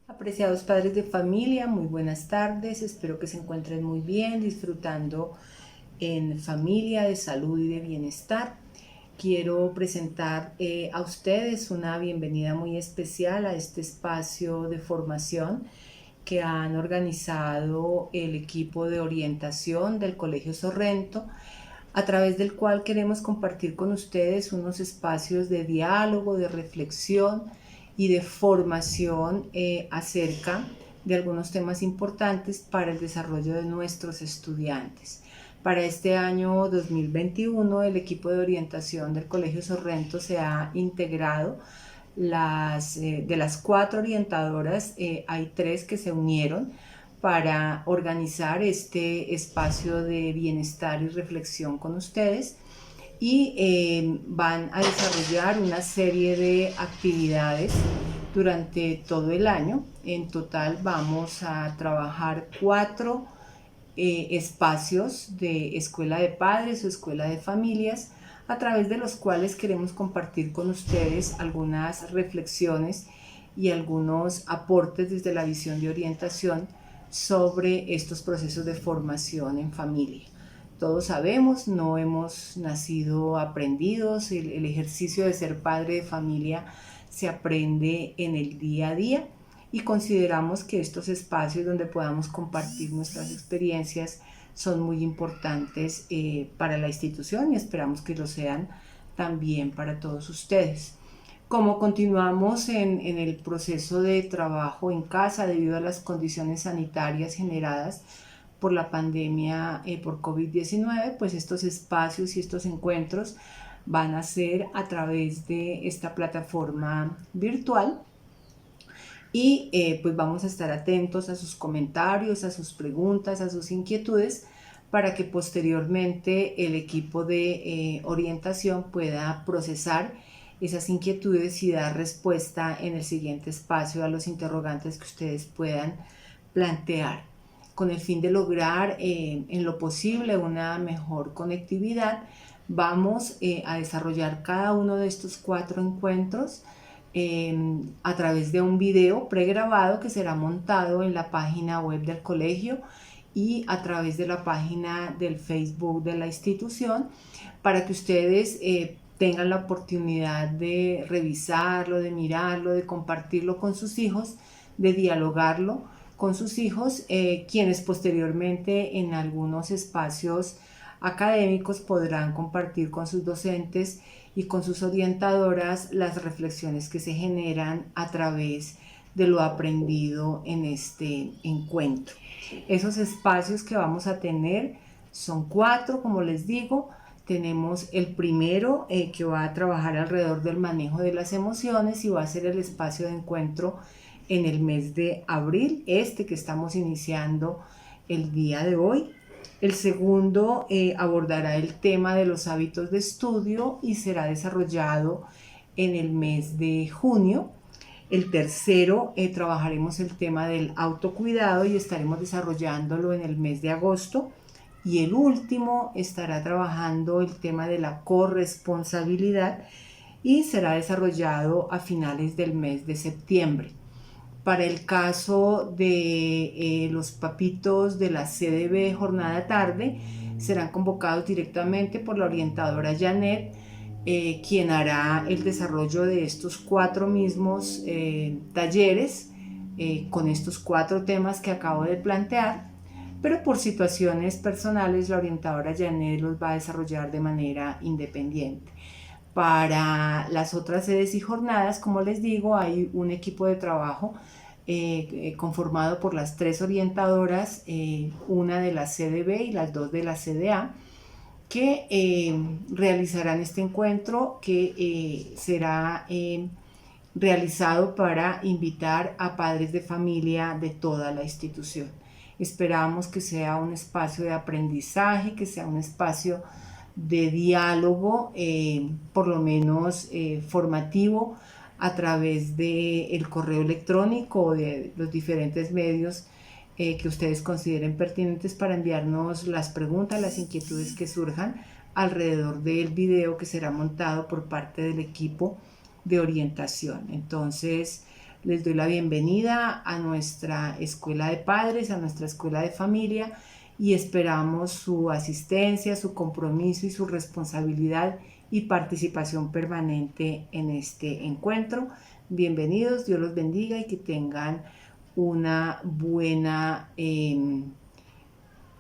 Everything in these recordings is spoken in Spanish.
Apreciados padres de familia, muy buenas tardes. Espero que se encuentren muy bien, disfrutando en familia, de salud y de bienestar. Quiero presentar a ustedes una bienvenida muy especial a este espacio de formación que han organizado el equipo de orientación del Colegio Sorrento, a través del cual queremos compartir con ustedes unos espacios de diálogo, de reflexión y de formación acerca de algunos temas importantes para el desarrollo de nuestros estudiantes. Para este año 2021, el equipo de orientación del Colegio Sorrento se ha integrado. De las 4 orientadoras, hay 3 que se unieron para organizar este espacio de bienestar y reflexión con ustedes, y van a desarrollar una serie de actividades durante todo el año. En total vamos a trabajar 4 espacios de escuela de padres o escuela de familias, a través de los cuales queremos compartir con ustedes algunas reflexiones y algunos aportes desde la visión de orientación sobre estos procesos de formación en familia. Todos sabemos, no hemos nacido aprendidos, el ejercicio de ser padre de familia se aprende en el día a día, y consideramos que estos espacios donde podamos compartir nuestras experiencias son muy importantes para la institución, y esperamos que lo sean también para todos ustedes. Como continuamos en el proceso de trabajo en casa debido a las condiciones sanitarias generadas por la pandemia por COVID-19, pues estos espacios y estos encuentros van a ser a través de esta plataforma virtual, y pues vamos a estar atentos a sus comentarios, a sus preguntas, a sus inquietudes, para que posteriormente el equipo de orientación pueda procesar esas inquietudes y dar respuesta en el siguiente espacio a los interrogantes que ustedes puedan plantear, con el fin de lograr en lo posible una mejor conectividad. Vamos a desarrollar cada uno de estos 4 encuentros a través de un video pregrabado que será montado en la página web del colegio y a través de la página del Facebook de la institución, para que ustedes tengan la oportunidad de revisarlo, de mirarlo, de compartirlo con sus hijos, de dialogarlo con sus hijos, quienes posteriormente en algunos espacios académicos podrán compartir con sus docentes y con sus orientadoras las reflexiones que se generan a través de lo aprendido en este encuentro. Esos espacios que vamos a tener son 4, como les digo. Tenemos el primero, que va a trabajar alrededor del manejo de las emociones, y va a ser el espacio de encuentro en el mes de abril, que estamos iniciando el día de hoy. El segundo abordará el tema de los hábitos de estudio y será desarrollado en el mes de junio. El tercero, trabajaremos el tema del autocuidado y estaremos desarrollándolo en el mes de agosto. Y el último estará trabajando el tema de la corresponsabilidad y será desarrollado a finales del mes de septiembre. Para el caso de los papitos de la CDB jornada tarde, serán convocados directamente por la orientadora Janet, quien hará el desarrollo de estos 4 mismos talleres, con estos 4 temas que acabo de plantear, pero por situaciones personales la orientadora Janet los va a desarrollar de manera independiente. Para las otras sedes y jornadas, como les digo, hay un equipo de trabajo conformado por las 3 orientadoras, una de la CDB y las 2 de la CDA, que realizarán este encuentro, que será realizado para invitar a padres de familia de toda la institución. Esperamos que sea un espacio de aprendizaje, que sea un espacio de diálogo, por lo menos formativo, a través del correo electrónico o de los diferentes medios que ustedes consideren pertinentes para enviarnos las preguntas, las inquietudes que surjan alrededor del video que será montado por parte del equipo de orientación. Entonces, Les doy la bienvenida a nuestra escuela de padres, a nuestra escuela de familia, y esperamos su asistencia, su compromiso y su responsabilidad y participación permanente en este encuentro. Bienvenidos, Dios los bendiga y que tengan una buena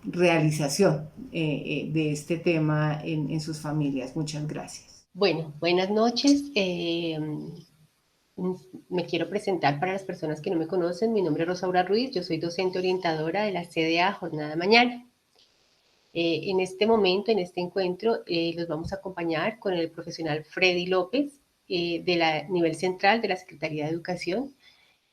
realización de este tema en sus familias. Muchas gracias. Bueno, buenas noches. Me quiero presentar para las personas que no me conocen. Mi nombre es Rosaura Ruiz, yo soy docente orientadora de la CDA Jornada Mañana. En este momento, en este encuentro, los vamos a acompañar con el profesional Freddy López, de la nivel central de la Secretaría de Educación,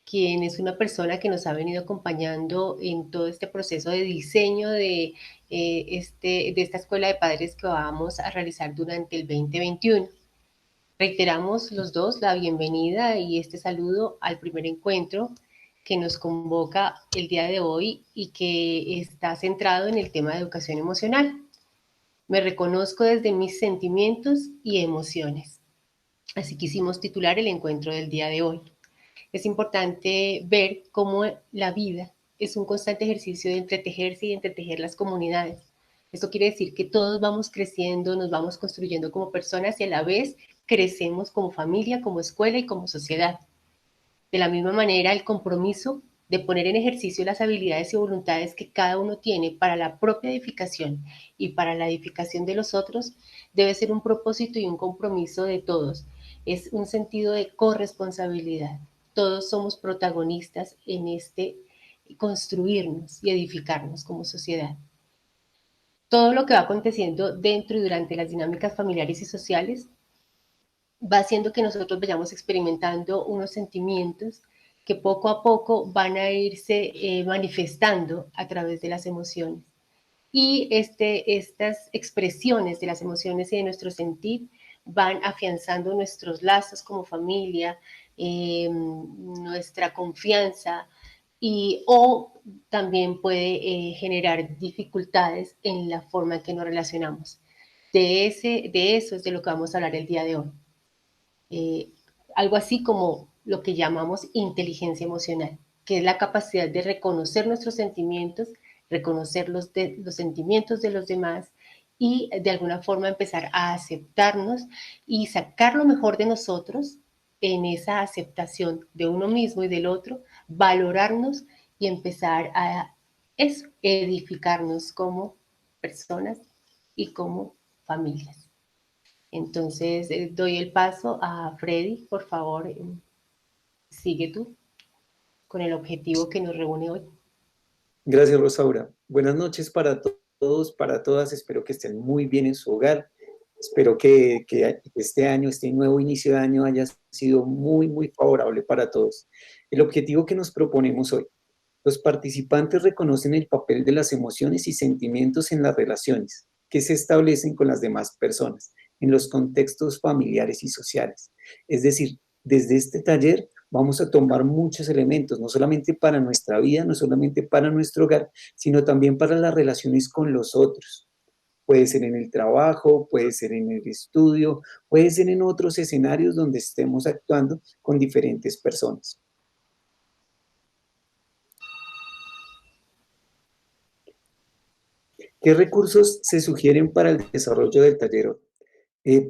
quien es una persona que nos ha venido acompañando en todo este proceso de diseño de esta escuela de padres que vamos a realizar durante el 2021. Reiteramos los dos la bienvenida y este saludo al primer encuentro que nos convoca el día de hoy y que está centrado en el tema de educación emocional. Me reconozco desde mis sentimientos y emociones. Así quisimos titular el encuentro del día de hoy. Es importante ver cómo la vida es un constante ejercicio de entretejerse y de entretejer las comunidades. Esto quiere decir que todos vamos creciendo, nos vamos construyendo como personas y a la vez crecemos como familia, como escuela y como sociedad. De la misma manera, el compromiso de poner en ejercicio las habilidades y voluntades que cada uno tiene para la propia edificación y para la edificación de los otros debe ser un propósito y un compromiso de todos. Es un sentido de corresponsabilidad. Todos somos protagonistas en este construirnos y edificarnos como sociedad. Todo lo que va aconteciendo dentro y durante las dinámicas familiares y sociales va haciendo que nosotros vayamos experimentando unos sentimientos que poco a poco van a irse manifestando a través de las emociones. Y estas expresiones de las emociones y de nuestro sentir van afianzando nuestros lazos como familia, nuestra confianza, o también puede generar dificultades en la forma en que nos relacionamos. De eso es de lo que vamos a hablar el día de hoy. eh, Algo así como lo que llamamos inteligencia emocional, que es la capacidad de reconocer nuestros sentimientos, reconocer los sentimientos de los demás y de alguna forma empezar a aceptarnos y sacar lo mejor de nosotros en esa aceptación de uno mismo y del otro, valorarnos y empezar a eso, edificarnos como personas y como familias. Entonces, doy el paso a Freddy, por favor, sigue tú con el objetivo que nos reúne hoy. Gracias, Rosaura. Buenas noches para todos, para todas. Espero que estén muy bien en su hogar. Espero que este año, este nuevo inicio de año haya sido muy favorable para todos. El objetivo que nos proponemos hoy. Los participantes reconocen el papel de las emociones y sentimientos en las relaciones que se establecen con las demás personas, en los contextos familiares y sociales. Es decir, desde este taller vamos a tomar muchos elementos, no solamente para nuestra vida, no solamente para nuestro hogar, sino también para las relaciones con los otros. Puede ser en el trabajo, puede ser en el estudio, puede ser en otros escenarios donde estemos actuando con diferentes personas. ¿Qué recursos se sugieren para el desarrollo del taller?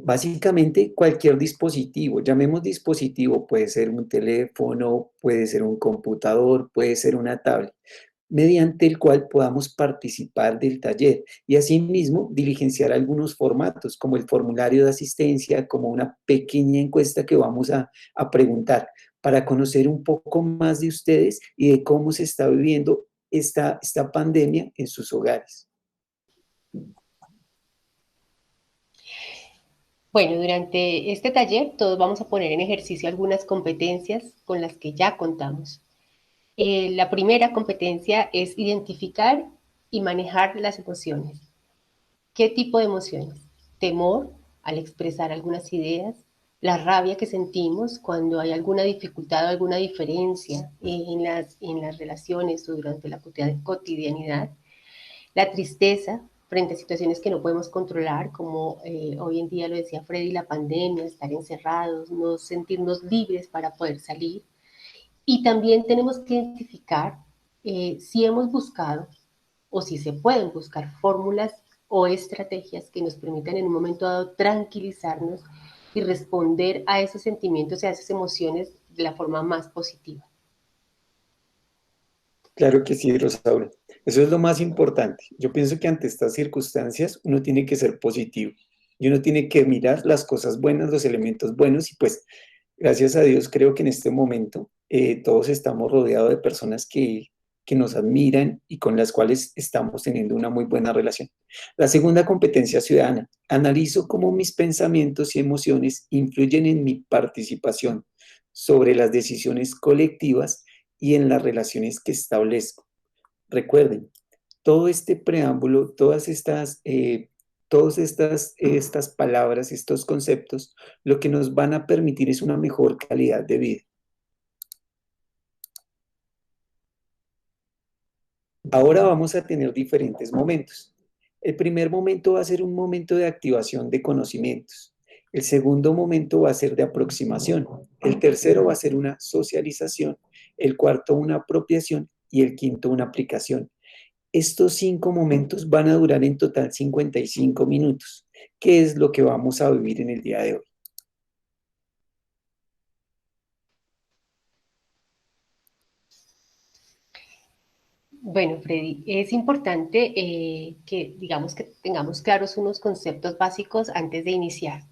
Básicamente cualquier dispositivo, llamemos dispositivo, puede ser un teléfono, puede ser un computador, puede ser una tablet, mediante el cual podamos participar del taller y asimismo diligenciar algunos formatos, como el formulario de asistencia, como una pequeña encuesta que vamos a preguntar para conocer un poco más de ustedes y de cómo se está viviendo esta pandemia en sus hogares. Bueno, durante este taller todos vamos a poner en ejercicio algunas competencias con las que ya contamos. La primera competencia es identificar y manejar las emociones. ¿Qué tipo de emociones? Temor al expresar algunas ideas, la rabia que sentimos cuando hay alguna dificultad o alguna diferencia en las relaciones o durante la cotidianidad, la tristeza frente a situaciones que no podemos controlar, como hoy en día lo decía Freddy, la pandemia, estar encerrados, no sentirnos libres para poder salir, Y también tenemos que identificar si hemos buscado o si se pueden buscar fórmulas o estrategias que nos permitan en un momento dado tranquilizarnos y responder a esos sentimientos y a esas emociones de la forma más positiva. Claro que sí, Rosaura. Eso es lo más importante. Yo pienso que ante estas circunstancias uno tiene que ser positivo y uno tiene que mirar las cosas buenas, los elementos buenos y pues gracias a Dios creo que en este momento todos estamos rodeados de personas que nos admiran y con las cuales estamos teniendo una muy buena relación. La segunda competencia ciudadana. Analizo cómo mis pensamientos y emociones influyen en mi participación sobre las decisiones colectivas y en las relaciones que establezco. Recuerden, todo este preámbulo, estas palabras, estos conceptos, lo que nos van a permitir es una mejor calidad de vida. Ahora vamos a tener diferentes momentos. El primer momento va a ser un momento de activación de conocimientos. El segundo momento va a ser de aproximación. El tercero va a ser una socialización. El cuarto una apropiación y el quinto una aplicación. Estos 5 momentos van a durar en total 55 minutos, que es lo que vamos a vivir en el día de hoy. Bueno, Freddy, es importante que digamos que tengamos claros unos conceptos básicos antes de iniciar.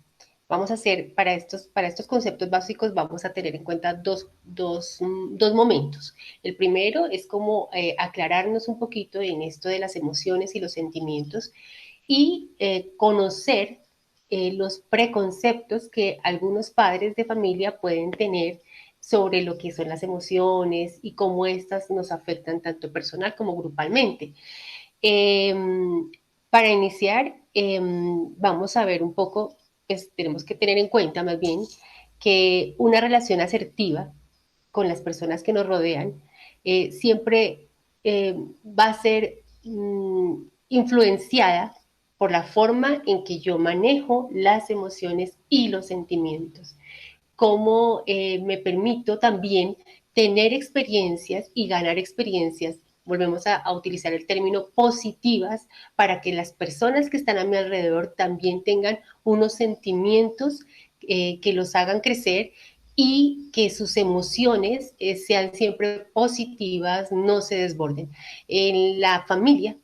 Vamos a hacer, para estos conceptos básicos, vamos a tener en cuenta dos momentos. El primero es como aclararnos un poquito en esto de las emociones y los sentimientos y conocer los preconceptos que algunos padres de familia pueden tener sobre lo que son las emociones y cómo éstas nos afectan tanto personal como grupalmente. Eh, para iniciar, vamos a ver un poco, pues tenemos que tener en cuenta más bien que una relación asertiva con las personas que nos rodean siempre va a ser influenciada por la forma en que yo manejo las emociones y los sentimientos. Cómo me permito también tener experiencias y ganar experiencias, volvemos a utilizar el término positivas, para que las personas que están a mi alrededor también tengan unos sentimientos que los hagan crecer y que sus emociones sean siempre positivas, no se desborden. En la familia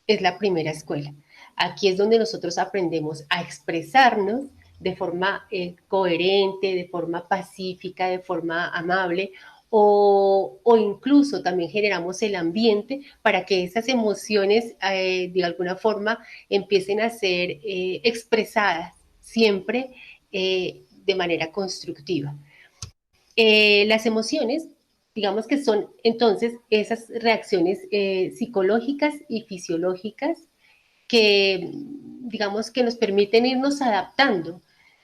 es la primera escuela. Aquí es donde nosotros aprendemos a expresarnos de forma coherente, de forma pacífica, de forma amable, o incluso también generamos el ambiente para que esas emociones de alguna forma empiecen a ser expresadas siempre de manera constructiva. Las emociones, digamos que son entonces esas reacciones psicológicas y fisiológicas que, digamos, que nos permiten irnos adaptando,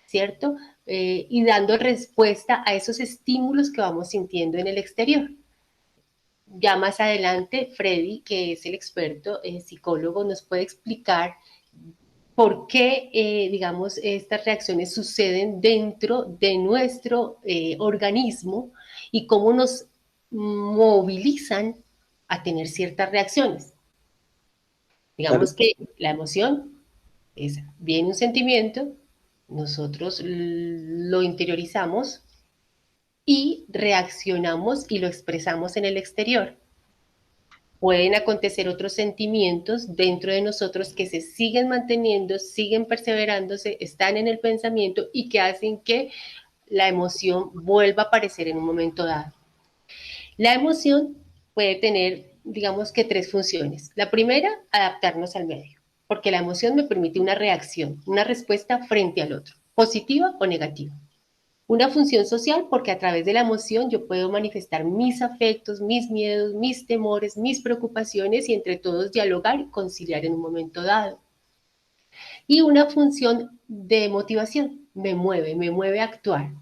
¿cierto? Y dando respuesta a esos estímulos que vamos sintiendo en el exterior. Ya más adelante, Freddy, que es el experto psicólogo, nos puede explicar por qué, digamos, estas reacciones suceden dentro de nuestro organismo y cómo nos movilizan a tener ciertas reacciones. Claro, Digamos que la emoción es bien un sentimiento, nosotros lo interiorizamos y reaccionamos y lo expresamos en el exterior. Pueden acontecer otros sentimientos dentro de nosotros que se siguen manteniendo, siguen perseverándose, están en el pensamiento y que hacen que la emoción vuelva a aparecer en un momento dado. La emoción puede tener, digamos que tres funciones. La primera, adaptarnos al medio, porque la emoción me permite una reacción, una respuesta frente al otro, positiva o negativa. Una función social porque a través de la emoción yo puedo manifestar mis afectos, mis miedos, mis temores, mis preocupaciones y entre todos dialogar y conciliar en un momento dado. Y una función de motivación, me mueve a actuar.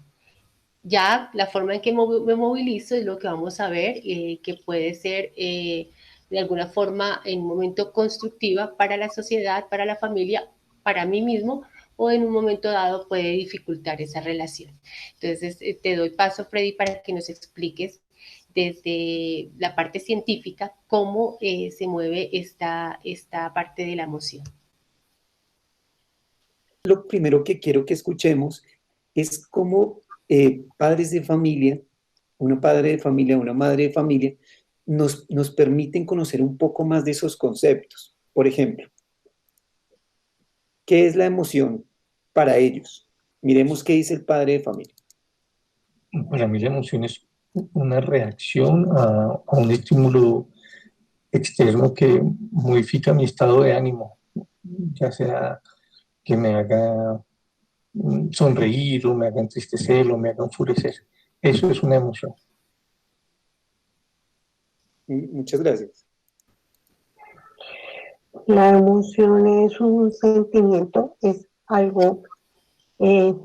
Ya la forma en que me movilizo es lo que vamos a ver, que puede ser de alguna forma en un momento constructiva para la sociedad, para la familia, para mí mismo, o en un momento dado puede dificultar esa relación. Entonces, te doy paso, Freddy, para que nos expliques desde la parte científica, cómo se mueve esta parte de la emoción. Lo primero que quiero que escuchemos es cómo padres de familia, una padre de familia, una madre de familia, nos permiten conocer un poco más de esos conceptos. Por ejemplo, ¿qué es la emoción para ellos? Miremos qué dice el padre de familia. Para mí la emoción es una reacción a un estímulo externo que modifica mi estado de ánimo, ya sea que me haga sonreír o me haga entristecer o me haga enfurecer. Eso es una emoción. Muchas gracias. La emoción es un sentimiento, es algo eh,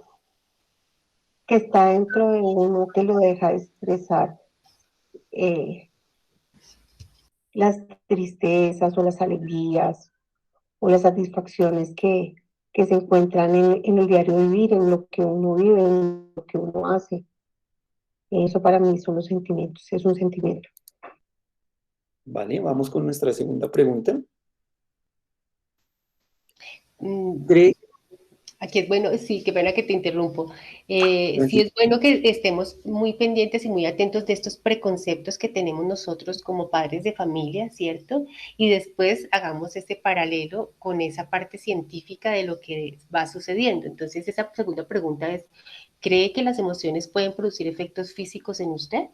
que está dentro de uno que lo deja expresar las tristezas o las alegrías o las satisfacciones que se encuentran en el diario vivir, en lo que uno vive, en lo que uno hace. Eso para mí son los sentimientos, es un sentimiento. Vale, vamos con nuestra segunda pregunta. Aquí es bueno, sí, qué pena que te interrumpo. Sí es bueno que estemos muy pendientes y muy atentos de estos preconceptos que tenemos nosotros como padres de familia, ¿cierto? Y después hagamos ese paralelo con esa parte científica de lo que va sucediendo. Entonces, esa segunda pregunta es, ¿cree que las emociones pueden producir efectos físicos en usted?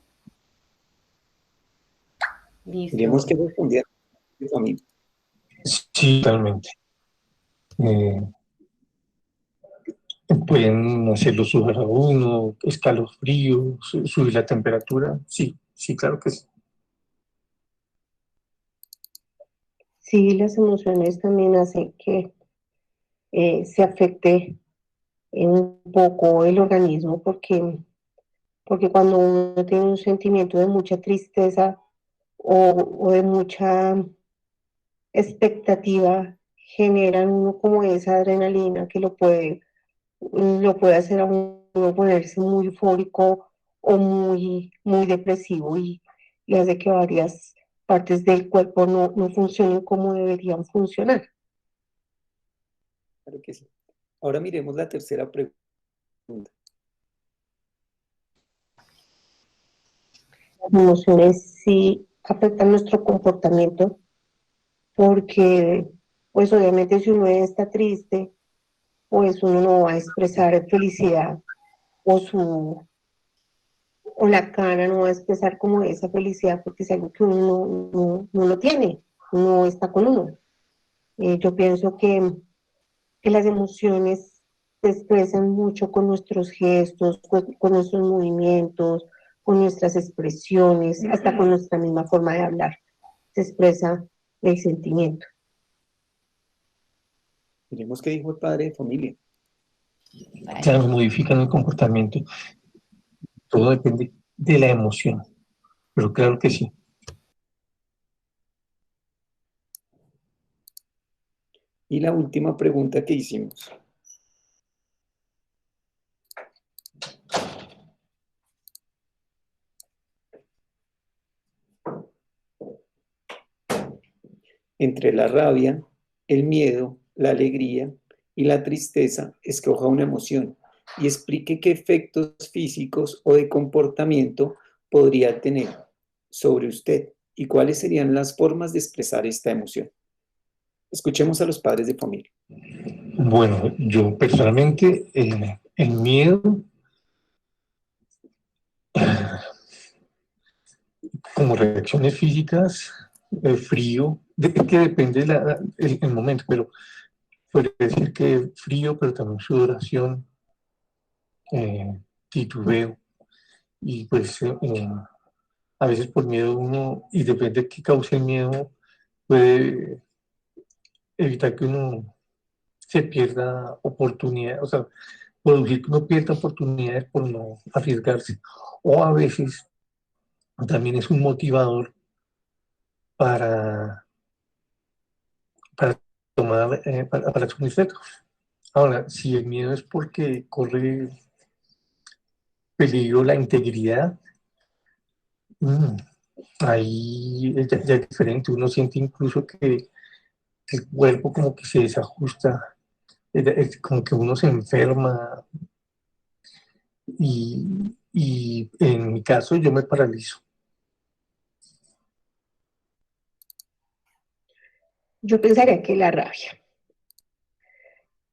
Listo. Tenemos que responder de familia. Sí, totalmente. Pueden hacerlo subir a uno, escalofríos, subir la temperatura. Sí, sí, claro que sí. Sí, las emociones también hacen que se afecte un poco el organismo porque cuando uno tiene un sentimiento de mucha tristeza o de mucha expectativa, generan uno como esa adrenalina que lo puede hacer a uno ponerse muy eufórico o muy depresivo y hace que varias partes del cuerpo no funcionen como deberían funcionar. Claro que sí. Ahora miremos la tercera pregunta. Las emociones sí afectan nuestro comportamiento porque, pues obviamente si uno está triste, pues uno no va a expresar felicidad o o la cara no va a expresar como esa felicidad porque es algo que uno no lo tiene, no está con uno. Yo pienso que las emociones se expresan mucho con nuestros gestos, con nuestros movimientos, con nuestras expresiones, hasta con nuestra misma forma de hablar. Se expresa el sentimiento. Miremos qué dijo el padre de familia. Claro, modifican el comportamiento. Todo depende de la emoción, pero claro que sí. Y la última pregunta que hicimos. Entre la rabia, el miedo, la alegría y la tristeza, escoja una emoción y explique qué efectos físicos o de comportamiento podría tener sobre usted y cuáles serían las formas de expresar esta emoción. Escuchemos a los padres de familia. Bueno, yo personalmente, el miedo, como reacciones físicas, el frío, que depende el momento, pero podría decir que frío, pero también sudoración, titubeo, y pues a veces por miedo uno, y depende de qué cause el miedo, puede evitar que uno se pierda oportunidades, o sea, producir que uno pierda oportunidades por no arriesgarse. O a veces también es un motivador para, para tomar, para asumir retos. Ahora, si el miedo es porque corre peligro la integridad, ahí ya es diferente, uno siente incluso que el cuerpo como que se desajusta, es como que uno se enferma y en mi caso yo me paralizo. Yo pensaría que la rabia.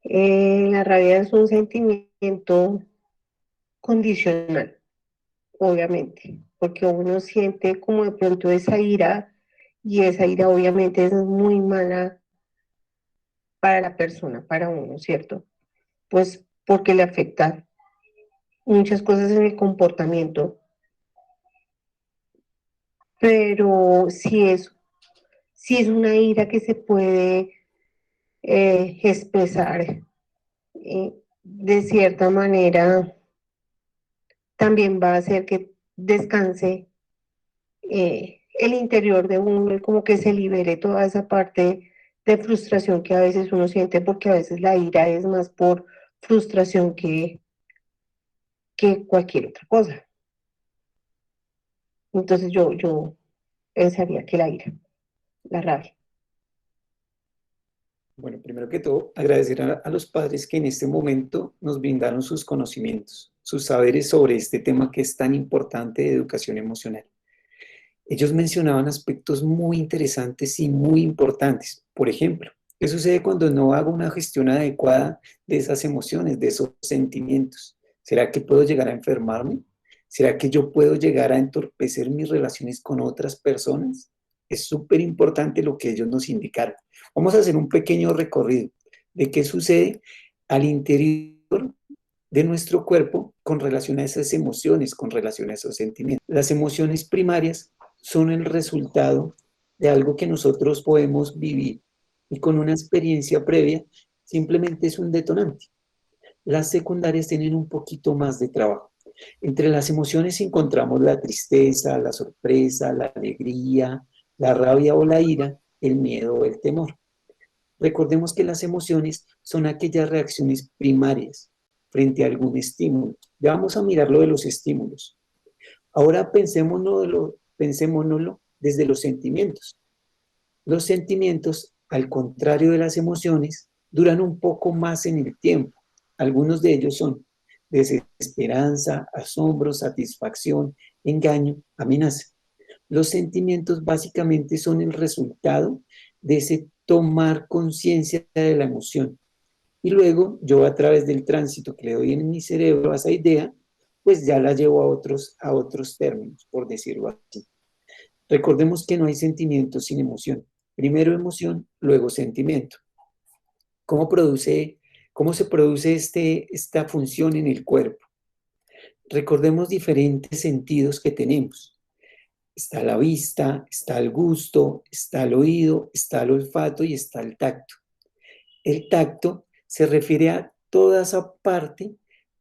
La rabia es un sentimiento condicional, obviamente, porque uno siente como de pronto esa ira y esa ira obviamente es muy mala para la persona, para uno, ¿cierto? Pues porque le afecta muchas cosas en el comportamiento, pero si es una ira que se puede expresar de cierta manera, también va a hacer que descanse el interior de uno y como que se libere toda esa parte de frustración que a veces uno siente, porque a veces la ira es más por frustración que cualquier otra cosa. Entonces yo pensaría que la ira, la rabia. Bueno, primero que todo, agradecer a los padres que en este momento nos brindaron sus conocimientos, sus saberes sobre este tema que es tan importante de educación emocional. Ellos mencionaban aspectos muy interesantes y muy importantes. Por ejemplo, ¿qué sucede cuando no hago una gestión adecuada de esas emociones, de esos sentimientos? ¿Será que puedo llegar a enfermarme? ¿Será que yo puedo llegar a entorpecer mis relaciones con otras personas? Es súper importante lo que ellos nos indicaron. Vamos a hacer un pequeño recorrido de qué sucede al interior de nuestro cuerpo con relación a esas emociones, con relación a esos sentimientos. Las emociones primarias son el resultado de algo que nosotros podemos vivir y con una experiencia previa simplemente es un detonante. Las secundarias tienen un poquito más de trabajo. Entre las emociones encontramos la tristeza, la sorpresa, la alegría, la rabia o la ira, el miedo o el temor. Recordemos que las emociones son aquellas reacciones primarias frente a algún estímulo. Ya vamos a mirar lo de los estímulos. Ahora pensémonoslo desde los sentimientos. Los sentimientos, al contrario de las emociones, duran un poco más en el tiempo. Algunos de ellos son desesperanza, asombro, satisfacción, engaño, amenaza. Los sentimientos básicamente son el resultado de ese tomar conciencia de la emoción. Y luego yo a través del tránsito que le doy en mi cerebro a esa idea, pues ya la llevo a otros términos, por decirlo así. Recordemos que no hay sentimiento sin emoción. Primero emoción, luego sentimiento. ¿Cómo, cómo se produce esta función en el cuerpo? Recordemos diferentes sentidos que tenemos. Está la vista, está el gusto, está el oído, está el olfato y está el tacto. El tacto se refiere a toda esa parte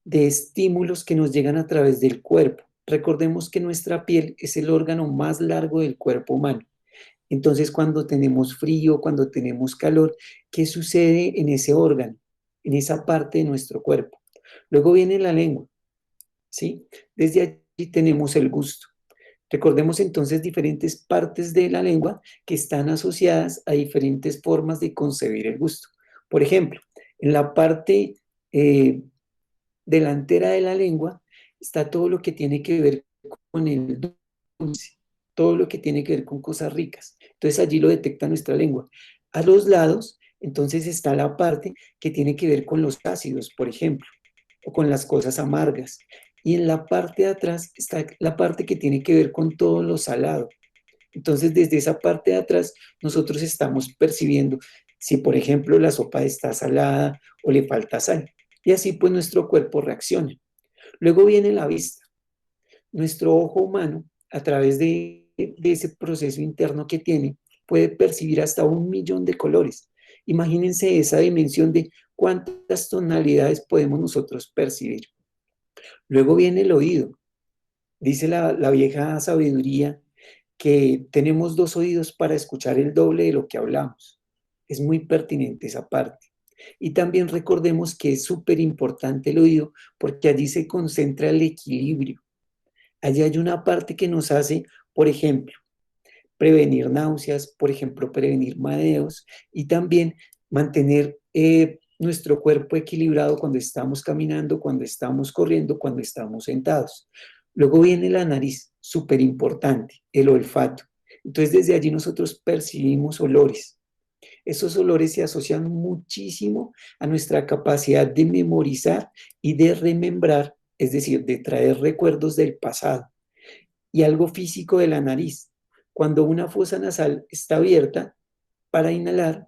de estímulos que nos llegan a través del cuerpo. Recordemos que nuestra piel es el órgano más largo del cuerpo humano. Entonces, cuando tenemos frío, cuando tenemos calor, ¿qué sucede en ese órgano, en esa parte de nuestro cuerpo? Luego viene la lengua, ¿sí? Desde allí tenemos el gusto. Recordemos entonces diferentes partes de la lengua que están asociadas a diferentes formas de concebir el gusto. Por ejemplo, en la parte delantera de la lengua está todo lo que tiene que ver con el dulce, todo lo que tiene que ver con cosas ricas. Entonces allí lo detecta nuestra lengua. A los lados, entonces está la parte que tiene que ver con los ácidos, por ejemplo, o con las cosas amargas. Y en la parte de atrás está la parte que tiene que ver con todo lo salado. Entonces, desde esa parte de atrás, nosotros estamos percibiendo si, por ejemplo, la sopa está salada o le falta sal. Y así, pues, nuestro cuerpo reacciona. Luego viene la vista. Nuestro ojo humano, a través de ese proceso interno que tiene, puede percibir hasta 1.000.000 de colores. Imagínense esa dimensión de cuántas tonalidades podemos nosotros percibir. Luego viene el oído. Dice la vieja sabiduría que tenemos 2 oídos para escuchar el doble de lo que hablamos. Es muy pertinente esa parte. Y también recordemos que es súper importante el oído porque allí se concentra el equilibrio. Allí hay una parte que nos hace, por ejemplo, prevenir náuseas, por ejemplo, prevenir mareos y también mantener nuestro cuerpo equilibrado cuando estamos caminando, cuando estamos corriendo, cuando estamos sentados. Luego viene la nariz, súper importante, el olfato. Entonces desde allí nosotros percibimos olores. Esos olores se asocian muchísimo a nuestra capacidad de memorizar y de remembrar, es decir, de traer recuerdos del pasado. Y algo físico de la nariz. Cuando una fosa nasal está abierta para inhalar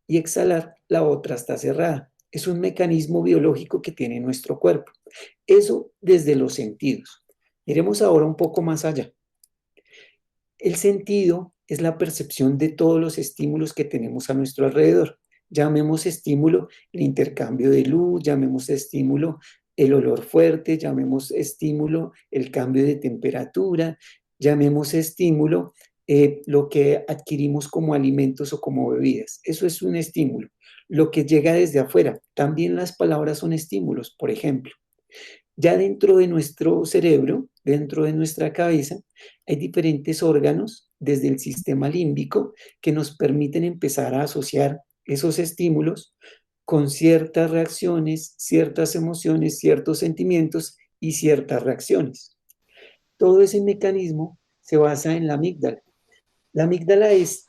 y exhalar, la otra está cerrada. Es un mecanismo biológico que tiene nuestro cuerpo. Eso desde los sentidos. Miremos ahora un poco más allá. El sentido es la percepción de todos los estímulos que tenemos a nuestro alrededor. Llamemos estímulo el intercambio de luz, llamemos estímulo el olor fuerte, llamemos estímulo el cambio de temperatura, llamemos estímulo lo que adquirimos como alimentos o como bebidas. Eso es un estímulo. Lo que llega desde afuera. También las palabras son estímulos, por ejemplo. Ya dentro de nuestro cerebro, dentro de nuestra cabeza, hay diferentes órganos desde el sistema límbico que nos permiten empezar a asociar esos estímulos con ciertas reacciones, ciertas emociones, ciertos sentimientos y ciertas reacciones. Todo ese mecanismo se basa en la amígdala. La amígdala es,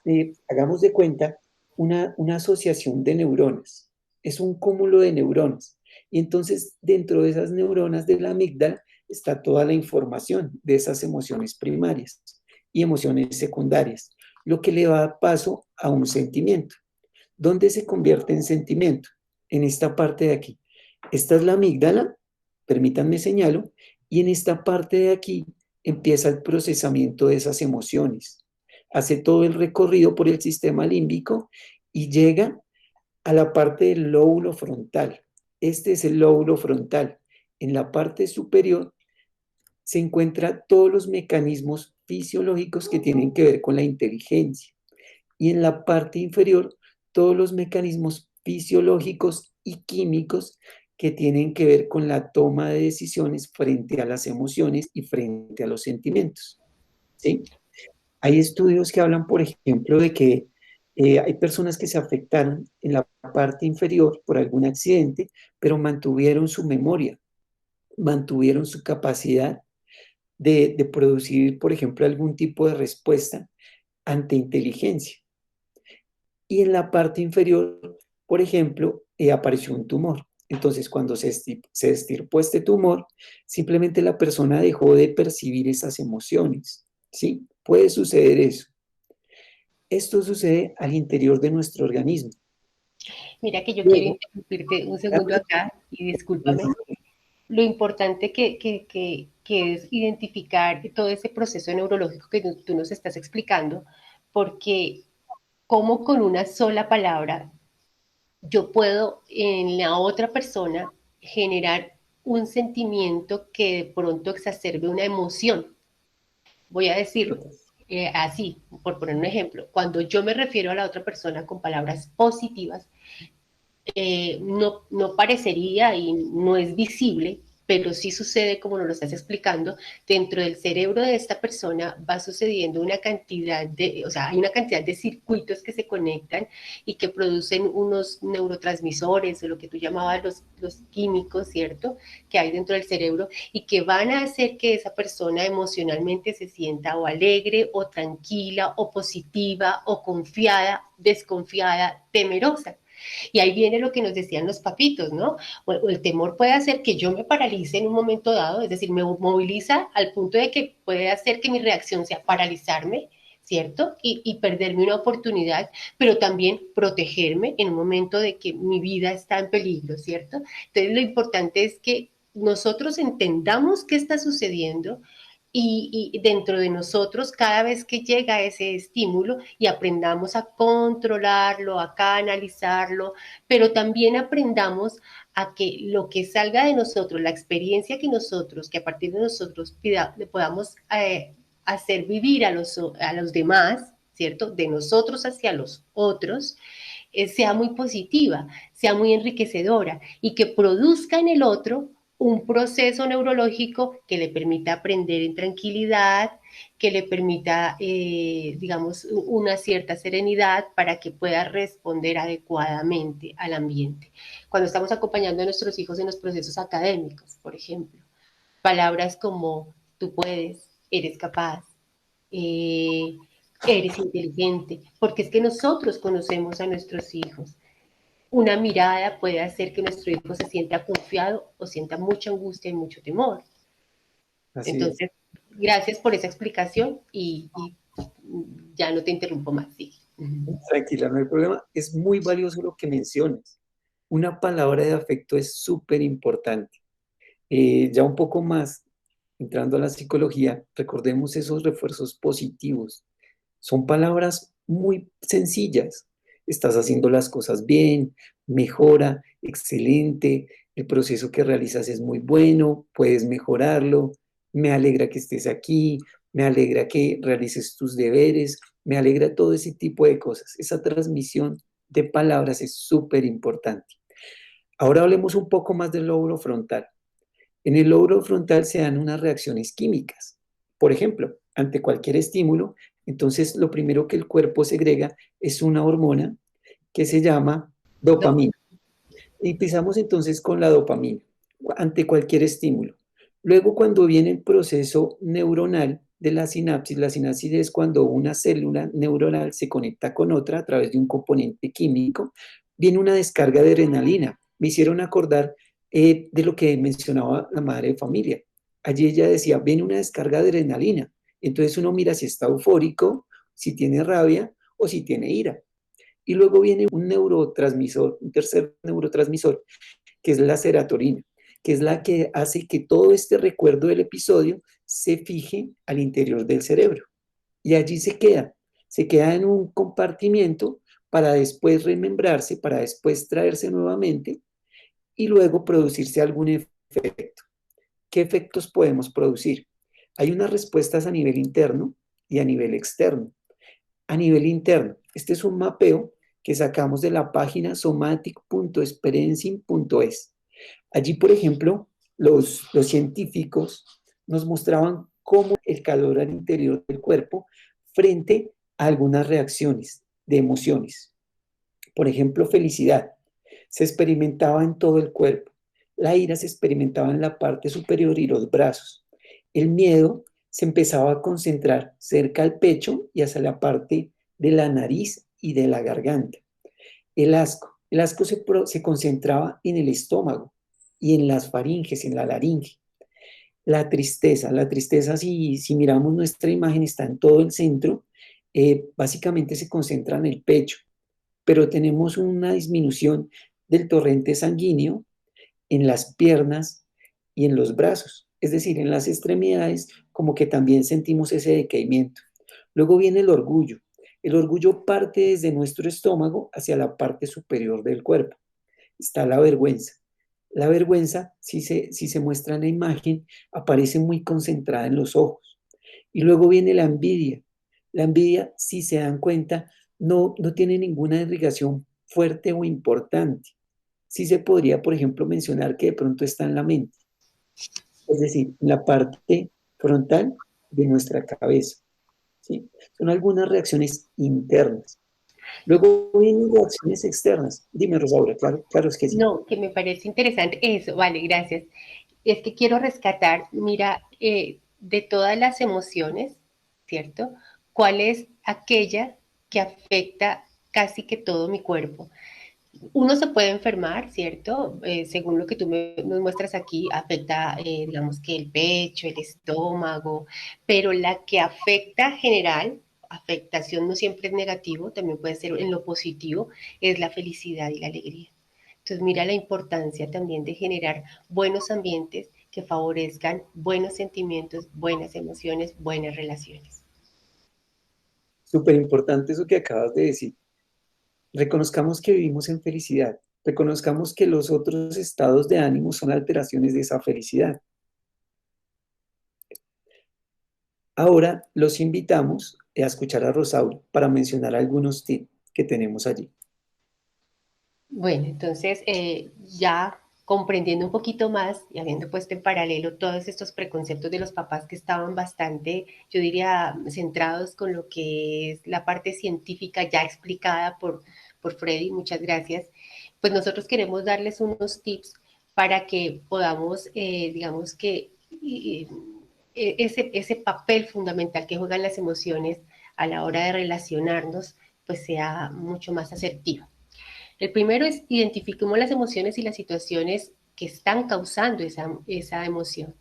hagamos de cuenta, una asociación de neuronas. Es un cúmulo de neuronas. Y entonces, dentro de esas neuronas de la amígdala está toda la información de esas emociones primarias y emociones secundarias, lo que le da paso a un sentimiento. ¿Dónde se convierte en sentimiento? En esta parte de aquí. Esta es la amígdala, permítanme señalo, y en esta parte de aquí empieza el procesamiento de esas emociones. Hace todo el recorrido por el sistema límbico y llega a la parte del lóbulo frontal. Este es el lóbulo frontal. En la parte superior se encuentran todos los mecanismos fisiológicos que tienen que ver con la inteligencia. Y en la parte inferior, todos los mecanismos fisiológicos y químicos que tienen que ver con la toma de decisiones frente a las emociones y frente a los sentimientos. ¿Sí? Hay estudios que hablan, por ejemplo, de que hay personas que se afectaron en la parte inferior por algún accidente, pero mantuvieron su memoria, mantuvieron su capacidad de producir, por ejemplo, algún tipo de respuesta ante inteligencia. Y en la parte inferior, por ejemplo, apareció un tumor. Entonces, cuando se estirpó este tumor, simplemente la persona dejó de percibir esas emociones. ¿Sí? Puede suceder eso. Esto sucede al interior de nuestro organismo. Mira que yo quiero Luego, interrumpirte un segundo acá y discúlpame. Lo importante que es identificar todo ese proceso neurológico que tú nos estás explicando, porque como con una sola palabra yo puedo en la otra persona generar un sentimiento que de pronto exacerbe una emoción. Voy a decirlo así, por poner un ejemplo. Cuando yo me refiero a la otra persona con palabras positivas, no parecería y no es visible, pero sí sucede como nos lo estás explicando, dentro del cerebro de esta persona va sucediendo una cantidad de, o sea, hay una cantidad de circuitos que se conectan y que producen unos neurotransmisores, o lo que tú llamabas los químicos, ¿cierto?, que hay dentro del cerebro y que van a hacer que esa persona emocionalmente se sienta o alegre, o tranquila, o positiva, o confiada, desconfiada, temerosa. Y ahí viene lo que nos decían los papitos, ¿no? O el temor puede hacer que yo me paralice en un momento dado, es decir, me moviliza al punto de que puede hacer que mi reacción sea paralizarme, ¿cierto? Y perderme una oportunidad, pero también protegerme en un momento de que mi vida está en peligro, ¿cierto? Entonces, lo importante es que nosotros entendamos qué está sucediendo, y dentro de nosotros cada vez que llega ese estímulo y aprendamos a controlarlo, a canalizarlo, pero también aprendamos a que lo que salga de nosotros, la experiencia que nosotros, que a partir de nosotros le podamos hacer vivir a los demás, ¿cierto? De nosotros hacia los otros, sea muy positiva, sea muy enriquecedora y que produzca en el otro un proceso neurológico que le permita aprender en tranquilidad, que le permita, digamos, una cierta serenidad para que pueda responder adecuadamente al ambiente. Cuando estamos acompañando a nuestros hijos en los procesos académicos, por ejemplo, palabras como tú puedes, eres capaz, eh, eres inteligente, porque es que nosotros conocemos a nuestros hijos. Una mirada puede hacer que nuestro hijo se sienta confiado o sienta mucha angustia y mucho temor. Así es. Entonces, gracias por esa explicación y ya no te interrumpo más. Sí. Tranquila, no hay problema. Es muy valioso lo que mencionas. Una palabra de afecto es súper importante. Ya un poco más, entrando a la psicología, recordemos esos refuerzos positivos. Son palabras muy sencillas. Estás haciendo las cosas bien, mejora, excelente, el proceso que realizas es muy bueno, puedes mejorarlo, me alegra que estés aquí, me alegra que realices tus deberes, me alegra todo ese tipo de cosas. Esa transmisión de palabras es súper importante. Ahora hablemos un poco más del lóbulo frontal. En el lóbulo frontal se dan unas reacciones químicas. Por ejemplo, ante cualquier estímulo, entonces lo primero que el cuerpo segrega es una hormona que se llama dopamina. Y empezamos entonces con la dopamina ante cualquier estímulo. Luego, cuando viene el proceso neuronal de la sinapsis es cuando una célula neuronal se conecta con otra a través de un componente químico, viene una descarga de adrenalina. Me hicieron acordar de lo que mencionaba la madre de familia. Allí ella decía, viene una descarga de adrenalina. Entonces uno mira si está eufórico, si tiene rabia o si tiene ira. Y luego viene un neurotransmisor, un tercer neurotransmisor, que es la serotonina, que es la que hace que todo este recuerdo del episodio se fije al interior del cerebro. Y allí se queda en un compartimiento para después remembrarse, para después traerse nuevamente y luego producirse algún efecto. ¿Qué efectos podemos producir? Hay unas respuestas a nivel interno y a nivel externo. A nivel interno, este es un mapeo que sacamos de la página somatic.experiencing.es. Allí, por ejemplo, los científicos nos mostraban cómo el calor al interior del cuerpo frente a algunas reacciones de emociones. Por ejemplo, felicidad se experimentaba en todo el cuerpo. La ira se experimentaba en la parte superior y los brazos. El miedo se empezaba a concentrar cerca al pecho y hacia la parte de la nariz y de la garganta. El asco se concentraba en el estómago y en las faringes, en la laringe. La tristeza si miramos nuestra imagen está en todo el centro, básicamente se concentra en el pecho, pero tenemos una disminución del torrente sanguíneo en las piernas y en los brazos, es decir, en las extremidades, como que también sentimos ese decaimiento. Luego viene el orgullo. El orgullo parte desde nuestro estómago hacia la parte superior del cuerpo. Está la vergüenza. La vergüenza, si se muestra en la imagen, aparece muy concentrada en los ojos. Y luego viene la envidia. La envidia, si se dan cuenta, no tiene ninguna irrigación fuerte o importante. Sí se podría, por ejemplo, mencionar que de pronto está en la mente, es decir, en la parte frontal de nuestra cabeza. ¿Sí? Son algunas reacciones internas. Luego vienen reacciones externas. Dime, Rosaura, claro, claro es que sí. No, que me parece interesante eso, vale, gracias. Es que quiero rescatar, mira, de todas las emociones, ¿cierto? ¿Cuál es aquella que afecta casi que todo mi cuerpo? Uno se puede enfermar, ¿cierto? Según lo que tú nos muestras aquí, afecta, digamos que el pecho, el estómago, pero la que afecta general, afectación no siempre es negativo, también puede ser en lo positivo, es la felicidad y la alegría. Entonces, mira la importancia también de generar buenos ambientes que favorezcan buenos sentimientos, buenas emociones, buenas relaciones. Súper importante eso que acabas de decir. Reconozcamos que vivimos en felicidad. Reconozcamos que los otros estados de ánimo son alteraciones de esa felicidad. Ahora los invitamos a escuchar a Rosaura para mencionar algunos tips que tenemos allí. Bueno, entonces ya comprendiendo un poquito más y habiendo puesto en paralelo todos estos preconceptos de los papás que estaban bastante, yo diría, centrados con lo que es la parte científica ya explicada por Freddy, muchas gracias, pues nosotros queremos darles unos tips para que podamos, digamos que ese papel fundamental que juegan las emociones a la hora de relacionarnos, pues sea mucho más asertivo. El primero es identifiquemos las emociones y las situaciones que están causando esa emoción.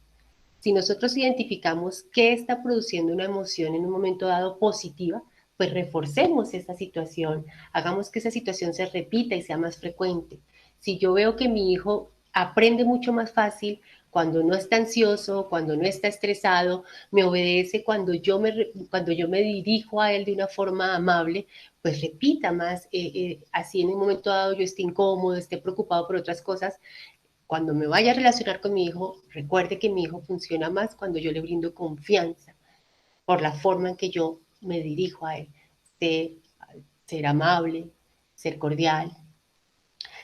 Si nosotros identificamos qué está produciendo una emoción en un momento dado positiva, pues reforcemos esa situación, hagamos que esa situación se repita y sea más frecuente. Si yo veo que mi hijo aprende mucho más fácil cuando no está ansioso, cuando no está estresado, me obedece cuando yo me dirijo a él de una forma amable, pues repita más, así en un momento dado yo esté incómodo, esté preocupado por otras cosas, cuando me vaya a relacionar con mi hijo, recuerde que mi hijo funciona más cuando yo le brindo confianza por la forma en que yo me dirijo a él. Ser, ser amable, ser cordial,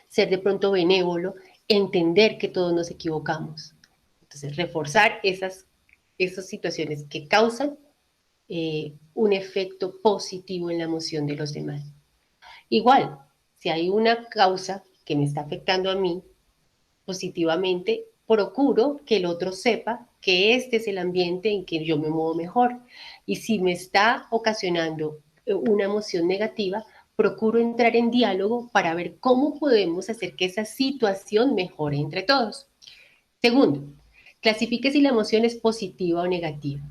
ser de pronto benévolo, entender que todos nos equivocamos. Entonces, reforzar esas situaciones que causan un efecto positivo en la emoción de los demás. Igual, si hay una causa que me está afectando a mí, positivamente, procuro que el otro sepa que este es el ambiente en que yo me muevo mejor. Y si me está ocasionando una emoción negativa, procuro entrar en diálogo para ver cómo podemos hacer que esa situación mejore entre todos. Segundo, clasifique si la emoción es positiva o negativa.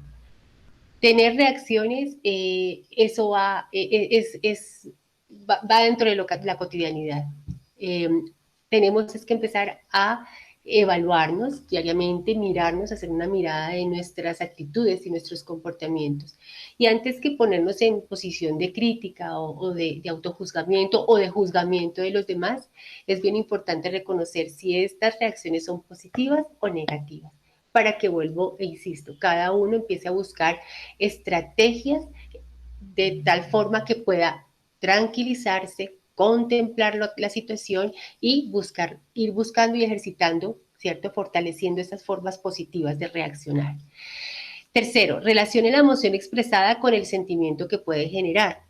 Tener reacciones, eso va dentro de la cotidianidad. Eh, tenemos es que empezar a evaluarnos diariamente, mirarnos, hacer una mirada de nuestras actitudes y nuestros comportamientos. Y antes que ponernos en posición de crítica o de autojuzgamiento o de juzgamiento de los demás, es bien importante reconocer si estas reacciones son positivas o negativas, para que vuelvo e insisto, cada uno empiece a buscar estrategias de tal forma que pueda tranquilizarse, contemplar la situación y ir buscando y ejercitando, ¿cierto? Fortaleciendo esas formas positivas de reaccionar. Tercero, relacione la emoción expresada con el sentimiento que puede generar.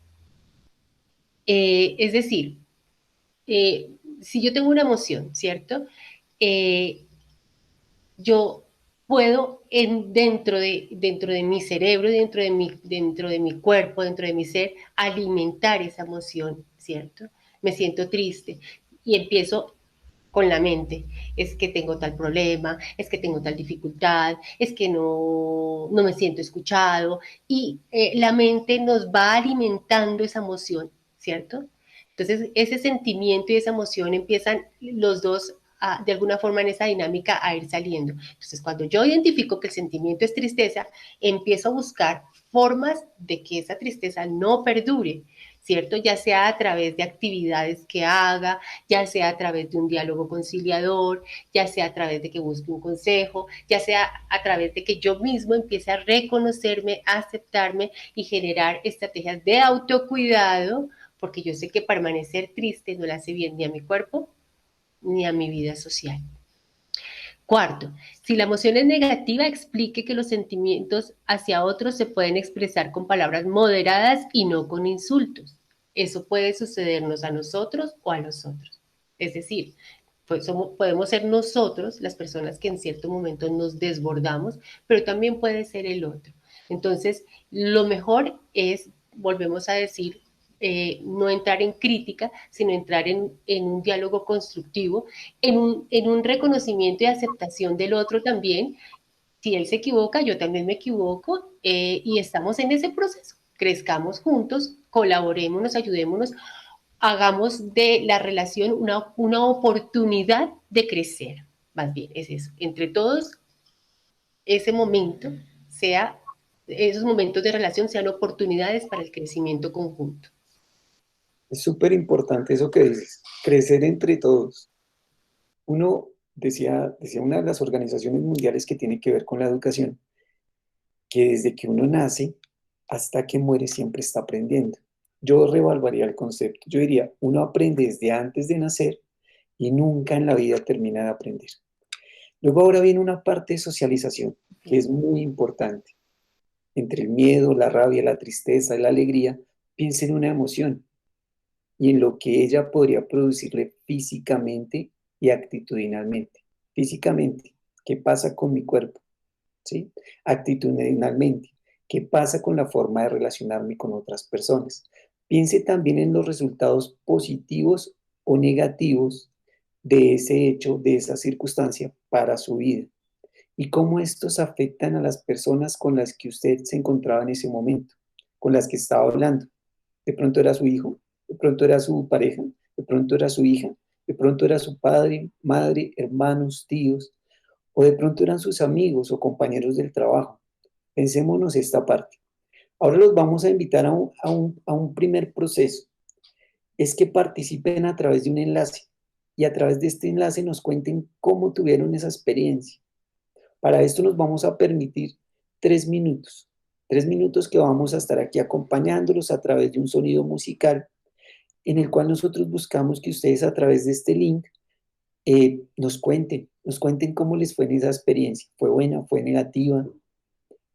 Es decir, si yo tengo una emoción, ¿cierto? Yo puedo dentro de mi cerebro, dentro de mi cuerpo, dentro de mi ser, alimentar esa emoción, ¿cierto? Me siento triste y empiezo con la mente, es que tengo tal problema, es que tengo tal dificultad, es que no me siento escuchado y la mente nos va alimentando esa emoción, ¿cierto? Entonces ese sentimiento y esa emoción empiezan los dos de alguna forma en esa dinámica a ir saliendo. Entonces cuando yo identifico que el sentimiento es tristeza, empiezo a buscar formas de que esa tristeza no perdure, ¿cierto? Ya sea a través de actividades que haga, ya sea a través de un diálogo conciliador, ya sea a través de que busque un consejo, ya sea a través de que yo mismo empiece a reconocerme, a aceptarme y generar estrategias de autocuidado, porque yo sé que permanecer triste no le hace bien ni a mi cuerpo ni a mi vida social. Cuarto, si la emoción es negativa, explique que los sentimientos hacia otros se pueden expresar con palabras moderadas y no con insultos. Eso puede sucedernos a nosotros o a los otros. Es decir, pues podemos ser nosotros las personas que en cierto momento nos desbordamos, pero también puede ser el otro. Entonces, lo mejor es, volvemos a decir, no entrar en crítica, sino entrar en un diálogo constructivo, en un reconocimiento y aceptación del otro también. Si él se equivoca, yo también me equivoco y estamos en ese proceso. Crezcamos juntos, colaborémonos, ayudémonos, hagamos de la relación una oportunidad de crecer. Más bien, es eso. Entre todos, ese momento sea, esos momentos de relación sean oportunidades para el crecimiento conjunto. Es súper importante eso que dices, crecer entre todos. Uno decía una de las organizaciones mundiales que tiene que ver con la educación, que desde que uno nace hasta que muere siempre está aprendiendo. Yo revaluaría el concepto. Yo diría, uno aprende desde antes de nacer y nunca en la vida termina de aprender. Luego ahora viene una parte de socialización que es muy importante. Entre el miedo, la rabia, la tristeza y la alegría, piensa en una emoción y en lo que ella podría producirle físicamente y actitudinalmente. Físicamente, ¿qué pasa con mi cuerpo? ¿Sí? Actitudinalmente, ¿qué pasa con la forma de relacionarme con otras personas? Piense también en los resultados positivos o negativos de ese hecho, de esa circunstancia para su vida y cómo estos afectan a las personas con las que usted se encontraba en ese momento, con las que estaba hablando. De pronto era su hijo, de pronto era su pareja, de pronto era su hija, de pronto era su padre, madre, hermanos, tíos, o de pronto eran sus amigos o compañeros del trabajo. Pensémonos esta parte. Ahora los vamos a invitar a un primer proceso. Es que participen a través de un enlace y a través de este enlace nos cuenten cómo tuvieron esa experiencia. Para esto nos vamos a permitir 3 minutos. 3 minutos que vamos a estar aquí acompañándolos a través de un sonido musical en el cual nosotros buscamos que ustedes a través de este link nos cuenten cómo les fue en esa experiencia. ¿Fue buena? ¿Fue negativa?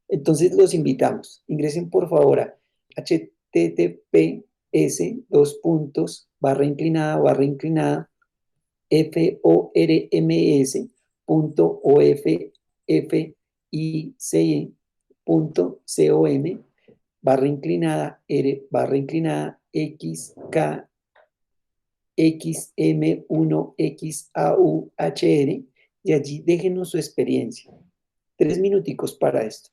Entonces los invitamos. Ingresen por favor a https://barra inclinada forms.office.com xm1xauhr y allí déjenos su experiencia. 3 minuticos para esto.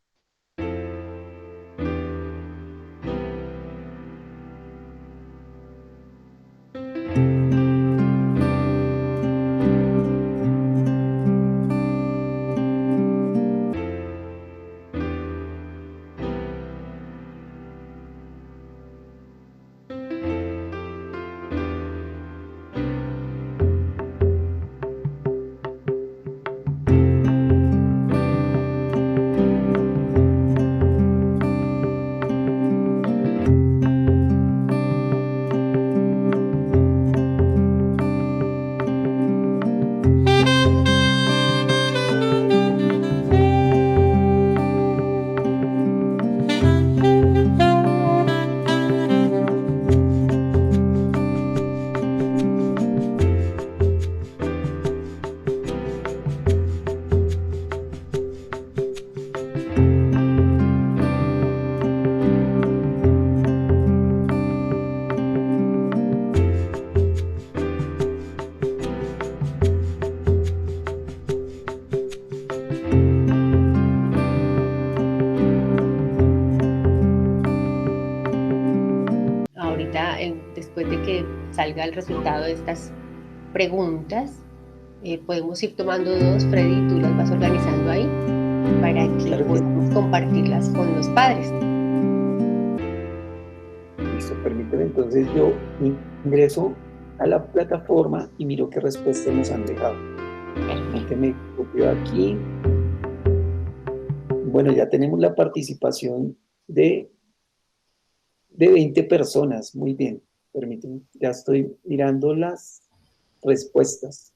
Ahorita, después de que salga el resultado de estas preguntas, podemos ir tomando dos. Freddy, tú las vas organizando ahí para que Claro que podamos compartirlas con los padres. listo, permíteme entonces yo ingreso a la plataforma y miro qué respuestas nos han dejado. Permíteme copio aquí. Bueno, ya tenemos la participación de 20 personas. Muy bien, permíteme, ya estoy mirando las respuestas.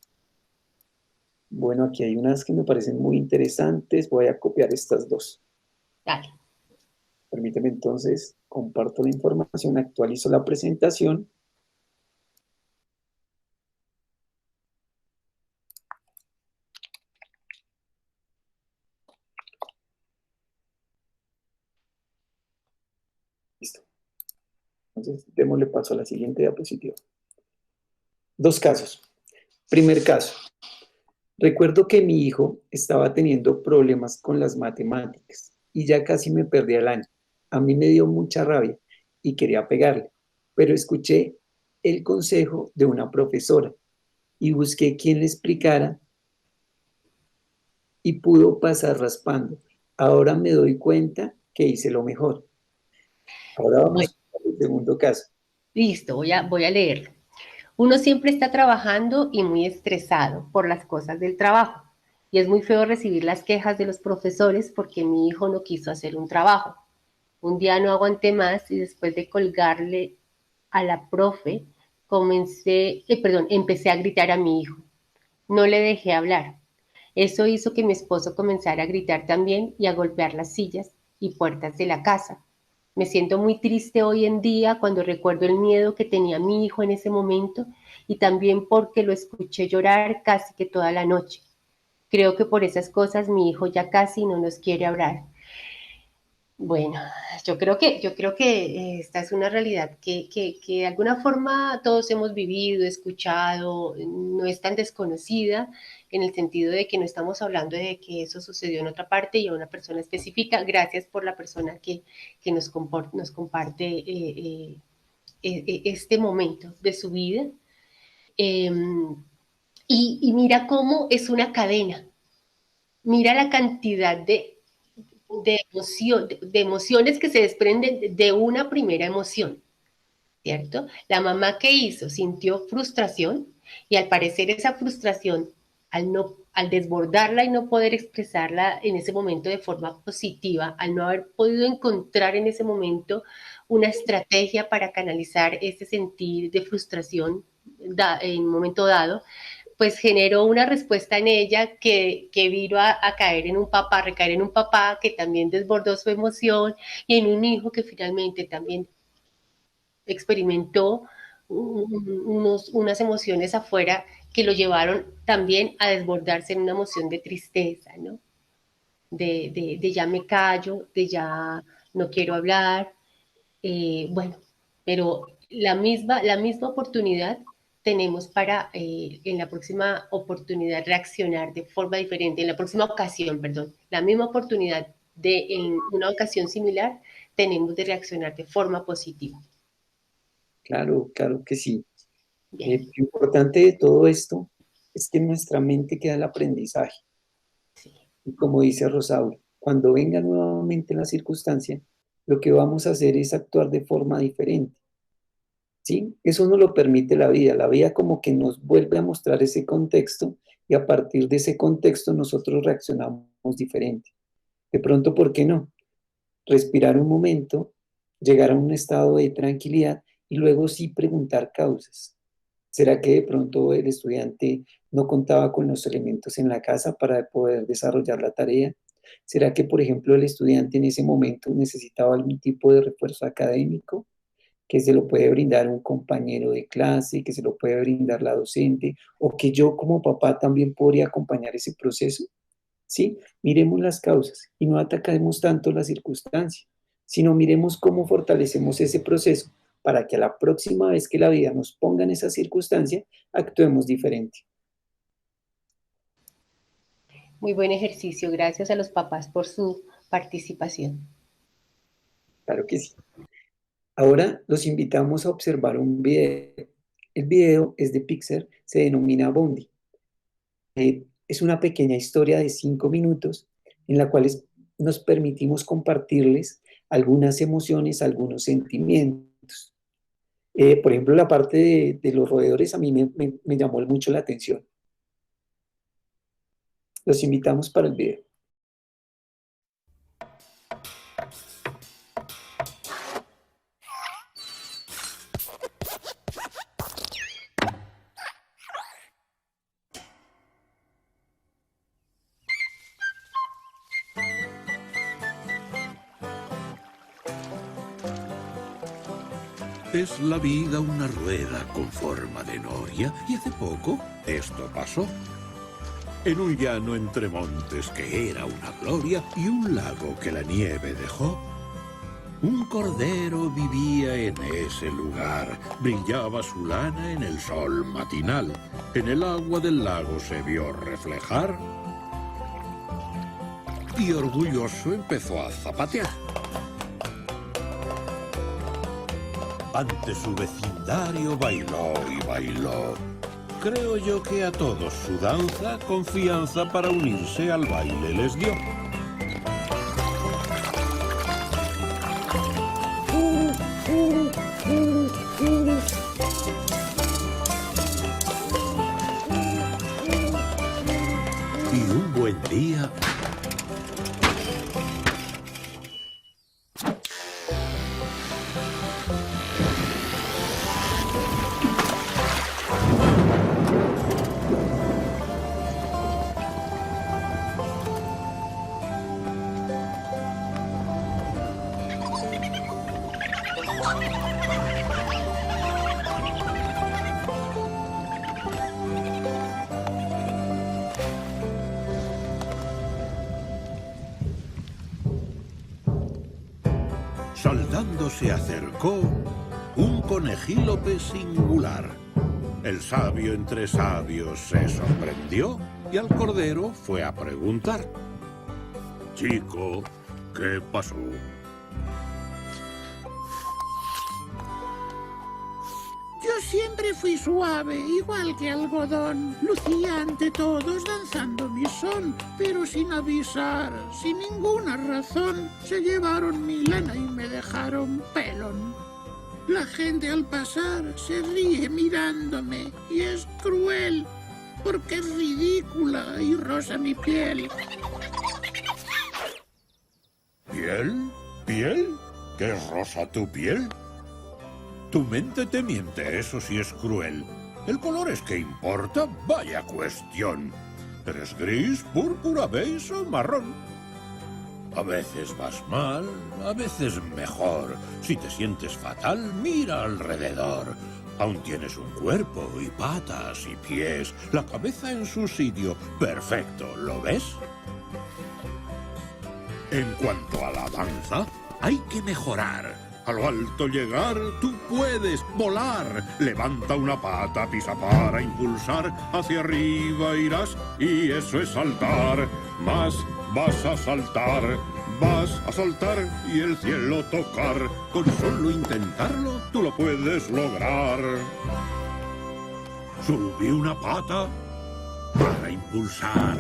Bueno, aquí hay unas que me parecen muy interesantes. Voy a copiar estas dos. Dale. Permíteme entonces, comparto la información, actualizo la presentación. Listo. Entonces, démosle paso a la siguiente diapositiva. 2 casos. Primer caso. Recuerdo que mi hijo estaba teniendo problemas con las matemáticas y ya casi me perdía el año. A mí me dio mucha rabia y quería pegarle, pero escuché el consejo de una profesora y busqué quien le explicara y pudo pasar raspando. Ahora me doy cuenta que hice lo mejor. Ahora Bueno, vamos al segundo caso. listo, voy a leerlo. Uno siempre está trabajando y muy estresado por las cosas del trabajo. Y es muy feo recibir las quejas de los profesores porque mi hijo no quiso hacer un trabajo. Un día no aguanté más y después de colgarle a la profe, empecé a gritar a mi hijo. No le dejé hablar. Eso hizo que mi esposo comenzara a gritar también y a golpear las sillas y puertas de la casa. Me siento muy triste hoy en día cuando recuerdo el miedo que tenía mi hijo en ese momento y también porque lo escuché llorar casi que toda la noche. Creo que por esas cosas mi hijo ya casi no nos quiere hablar. Bueno, yo creo que esta es una realidad que de alguna forma todos hemos vivido, escuchado, no es tan desconocida en el sentido de que no estamos hablando de que eso sucedió en otra parte y a una persona específica. Gracias por la persona que nos comparte este momento de su vida. Eh, y mira cómo es una cadena. Mira la cantidad de emociones que se desprenden de una primera emoción, ¿cierto? La mamá que hizo sintió frustración y al parecer esa frustración, al desbordarla y no poder expresarla en ese momento de forma positiva, al no haber podido encontrar en ese momento una estrategia para canalizar ese sentir de frustración en un momento dado, pues generó una respuesta en ella que vino a caer en un papá, a recaer en un papá que también desbordó su emoción y en un hijo que finalmente también experimentó unas emociones afuera que lo llevaron también a desbordarse en una emoción de tristeza, ¿no? De ya me callo, de ya no quiero hablar, bueno, pero la misma oportunidad tenemos para en la próxima oportunidad reaccionar de forma diferente, en la próxima ocasión, perdón, la misma oportunidad de en una ocasión similar tenemos de reaccionar de forma positiva. Claro, claro que sí. Bien, Lo importante de todo esto es que en nuestra mente queda el aprendizaje. sí. Y como dice Rosaura, cuando venga nuevamente la circunstancia, lo que vamos a hacer es actuar de forma diferente. ¿Sí? Eso no lo permite la vida. La vida como que nos vuelve a mostrar ese contexto y a partir de ese contexto nosotros reaccionamos diferente. De pronto, ¿por qué no? Respirar un momento, llegar a un estado de tranquilidad y luego sí preguntar causas. ¿Será que de pronto el estudiante no contaba con los elementos en la casa para poder desarrollar la tarea? ¿Será que, por ejemplo, el estudiante en ese momento necesitaba algún tipo de refuerzo académico que se lo puede brindar un compañero de clase, que se lo puede brindar la docente, o que yo como papá también podría acompañar ese proceso? ¿Sí? Miremos las causas y no atacemos tanto la circunstancia, sino miremos cómo fortalecemos ese proceso para que a la próxima vez que la vida nos ponga en esa circunstancia, actuemos diferente. Muy buen ejercicio. Gracias a los papás por su participación. Claro que sí. Ahora los invitamos a observar un video. El video es de Pixar, se denomina Bondi. Es una pequeña historia de 5 minutos en la cual nos permitimos compartirles algunas emociones, algunos sentimientos. Por ejemplo, la parte de los roedores a mí me llamó mucho la atención. Los invitamos para el video. Es la vida una rueda con forma de noria, y hace poco esto pasó. En un llano entre montes que era una gloria y un lago que la nieve dejó, un cordero vivía en ese lugar. Brillaba su lana en el sol matinal. En el agua del lago se vio reflejar y orgulloso empezó a zapatear. Ante su vecindario bailó y bailó. Creo yo que a todos su danza, confianza para unirse al baile les dio. Y un buen día... Saltando se acercó un conejílope singular. El sabio entre sabios se sorprendió y al cordero fue a preguntar: Chico, ¿qué pasó? Yo siempre fui suave, igual que algodón. Lucía ante todos danzando mi son, pero sin avisar, sin ninguna razón, se llevaron mi lana y me dejaron pelón. La gente al pasar se ríe mirándome y es cruel, porque es ridícula y rosa mi piel. ¿Piel? ¿Piel? ¿Qué es rosa tu piel? Tu mente te miente, eso sí es cruel. El color es que importa, vaya cuestión. ¿Eres gris, púrpura, beige o marrón? A veces vas mal, a veces mejor. Si te sientes fatal, mira alrededor. Aún tienes un cuerpo y patas y pies, la cabeza en su sitio. Perfecto, ¿lo ves? En cuanto a la danza, hay que mejorar. A lo alto llegar, tú puedes volar. Levanta una pata, pisa para impulsar. Hacia arriba irás y eso es saltar. Más vas a saltar, vas a saltar y el cielo tocar. Con solo intentarlo, tú lo puedes lograr. Subí una pata para impulsar.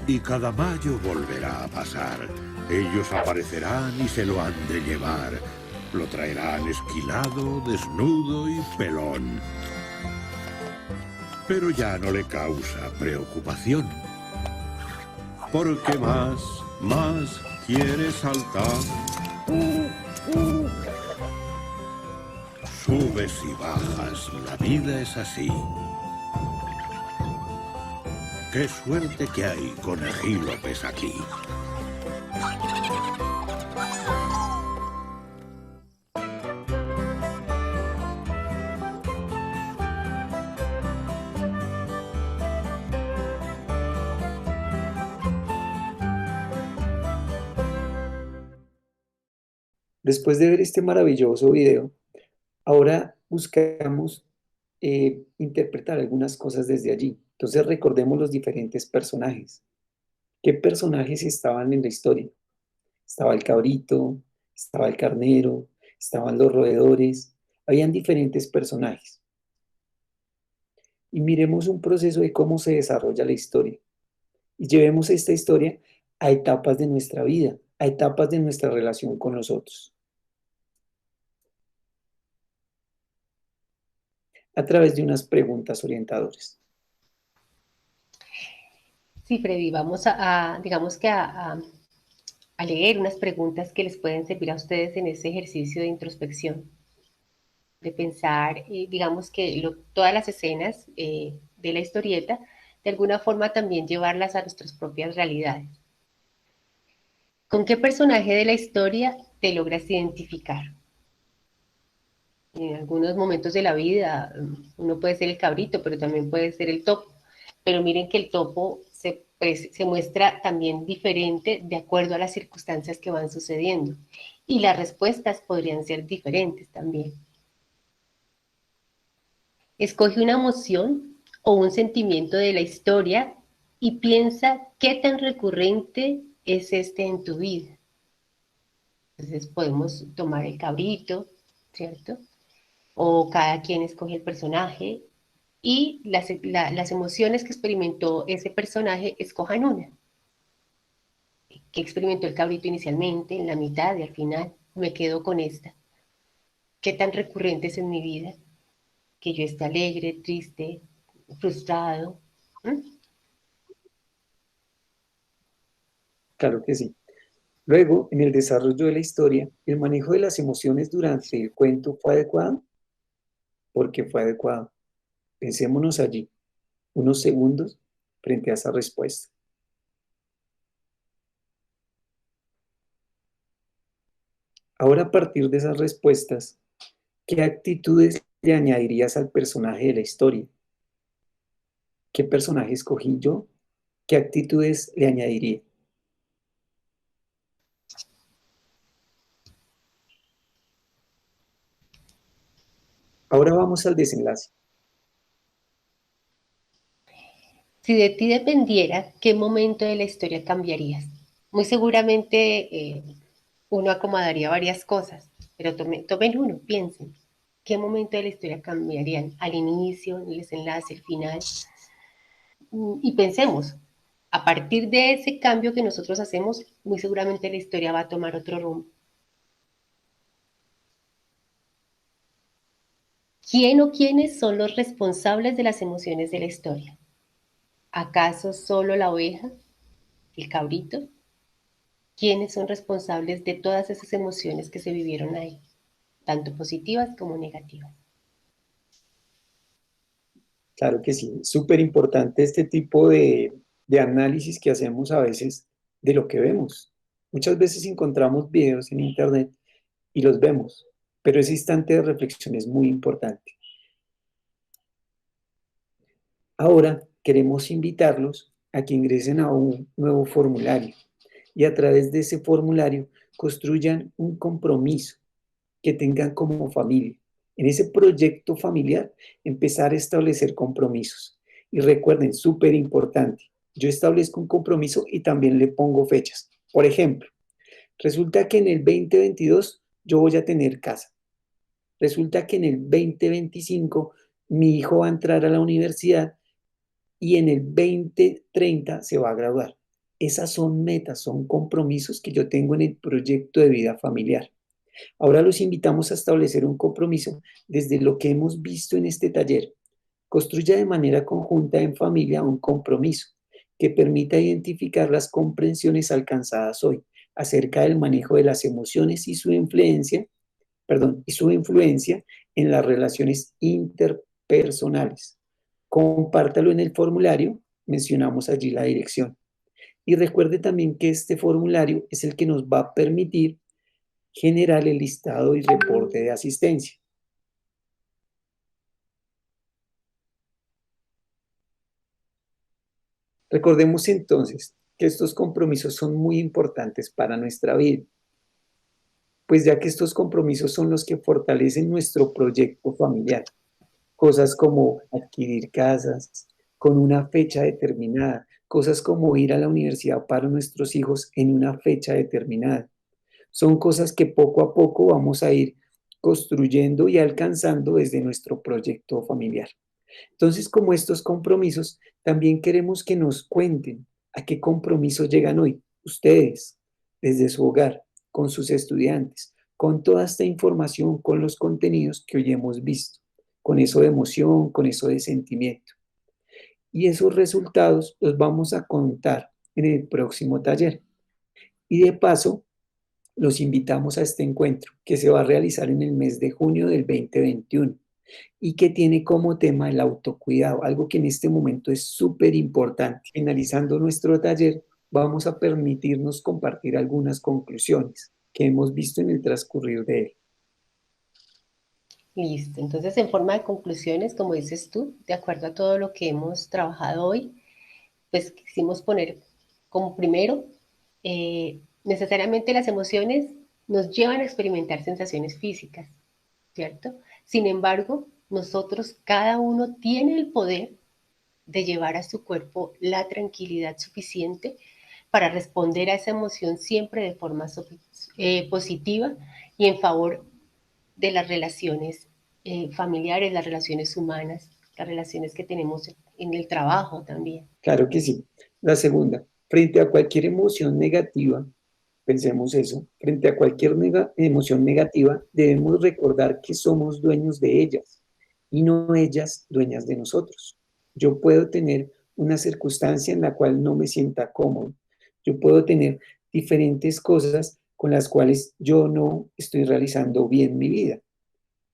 Y cada mayo volverá a pasar. Ellos aparecerán y se lo han de llevar. Lo traerán esquilado, desnudo y pelón. Pero ya no le causa preocupación. Porque más quiere saltar. Subes y bajas, la vida es así. ¡Qué suerte que hay conejílopes aquí! Después de ver este maravilloso video, ahora buscamos interpretar algunas cosas desde allí. Entonces recordemos los diferentes personajes. ¿Qué personajes estaban en la historia? Estaba el cabrito, estaba el carnero, estaban los roedores, habían diferentes personajes. Y miremos un proceso de cómo se desarrolla la historia. Y llevemos esta historia a etapas de nuestra vida, a etapas de nuestra relación con los otros. A través de unas preguntas orientadoras. Sí, Freddy, vamos digamos que a leer unas preguntas que les pueden servir a ustedes en ese ejercicio de introspección, de pensar, digamos que todas las escenas de la historieta, de alguna forma también llevarlas a nuestras propias realidades. ¿Con qué personaje de la historia te logras identificar? En algunos momentos de la vida, uno puede ser el cabrito, pero también puede ser el topo. Pero miren que el topo se muestra también diferente de acuerdo a las circunstancias que van sucediendo. Y las respuestas podrían ser diferentes también. Escoge una emoción o un sentimiento de la historia y piensa qué tan recurrente es este en tu vida. Entonces podemos tomar el cabrito, ¿cierto? O cada quien escoge el personaje y las emociones que experimentó ese personaje, escojan una. ¿Qué experimentó el cabrito inicialmente, en la mitad y al final? Me quedo con esta. ¿Qué tan recurrente es en mi vida? Que yo esté alegre, triste, frustrado. Claro que sí. Luego, en el desarrollo de la historia, ¿el manejo de las emociones durante el cuento fue adecuado? ¿Por qué fue adecuado? Pensémonos allí, unos segundos, frente a esa respuesta. Ahora, a partir de esas respuestas, ¿qué actitudes le añadirías al personaje de la historia? ¿Qué personaje escogí yo? ¿Qué actitudes le añadiría? Ahora vamos al desenlace. Si de ti dependiera, ¿qué momento de la historia cambiarías? Muy seguramente uno acomodaría varias cosas, pero tomen uno, piensen. ¿Qué momento de la historia cambiarían? ¿Al inicio, el desenlace, el final? Y pensemos, a partir de ese cambio que nosotros hacemos, muy seguramente la historia va a tomar otro rumbo. ¿Quién o quiénes son los responsables de las emociones de la historia? ¿Acaso solo la oveja? ¿El cabrito? ¿Quiénes son responsables de todas esas emociones que se vivieron ahí, tanto positivas como negativas? Claro que sí, súper importante este tipo de análisis que hacemos a veces de lo que vemos. Muchas veces encontramos videos en internet y los vemos, pero ese instante de reflexión es muy importante. Ahora queremos invitarlos a que ingresen a un nuevo formulario y a través de ese formulario construyan un compromiso que tengan como familia. En ese proyecto familiar, empezar a establecer compromisos. Y recuerden, súper importante, yo establezco un compromiso y también le pongo fechas. Por ejemplo, resulta que en el 2022 yo voy a tener casa. Resulta que en el 2025 mi hijo va a entrar a la universidad y en el 2030 se va a graduar. Esas son metas, son compromisos que yo tengo en el proyecto de vida familiar. Ahora los invitamos a establecer un compromiso desde lo que hemos visto en este taller. Construya de manera conjunta en familia un compromiso que permita identificar las comprensiones alcanzadas hoy acerca del manejo de las emociones y su influencia, en las relaciones interpersonales. Compártalo en el formulario, mencionamos allí la dirección. Y recuerde también que este formulario es el que nos va a permitir generar el listado y reporte de asistencia. Recordemos entonces que estos compromisos son muy importantes para nuestra vida, pues ya que estos compromisos son los que fortalecen nuestro proyecto familiar. Cosas como adquirir casas con una fecha determinada, cosas como ir a la universidad para nuestros hijos en una fecha determinada. Son cosas que poco a poco vamos a ir construyendo y alcanzando desde nuestro proyecto familiar. Entonces, como estos compromisos, también queremos que nos cuenten a qué compromiso llegan hoy ustedes desde su hogar, con sus estudiantes, con toda esta información, con los contenidos que hoy hemos visto, con eso de emoción, con eso de sentimiento. Y esos resultados los vamos a contar en el próximo taller. Y de paso, los invitamos a este encuentro que se va a realizar en el mes de junio del 2021 y que tiene como tema el autocuidado, algo que en este momento es súper importante. Finalizando nuestro taller, vamos a permitirnos compartir algunas conclusiones que hemos visto en el transcurrir de él. Listo, entonces en forma de conclusiones, como dices tú, de acuerdo a todo lo que hemos trabajado hoy, pues quisimos poner como primero, necesariamente las emociones nos llevan a experimentar sensaciones físicas, ¿cierto? Sin embargo, nosotros, cada uno tiene el poder de llevar a su cuerpo la tranquilidad suficiente para responder a esa emoción siempre de forma positiva y en favor de las relaciones familiares, las relaciones humanas, las relaciones que tenemos en el trabajo también. Claro que sí. La segunda, frente a cualquier emoción negativa, pensemos eso, frente a cualquier emoción negativa, debemos recordar que somos dueños de ellas y no ellas dueñas de nosotros. Yo puedo tener una circunstancia en la cual no me sienta cómodo, Yo puedo tener diferentes cosas con las cuales yo no estoy realizando bien mi vida,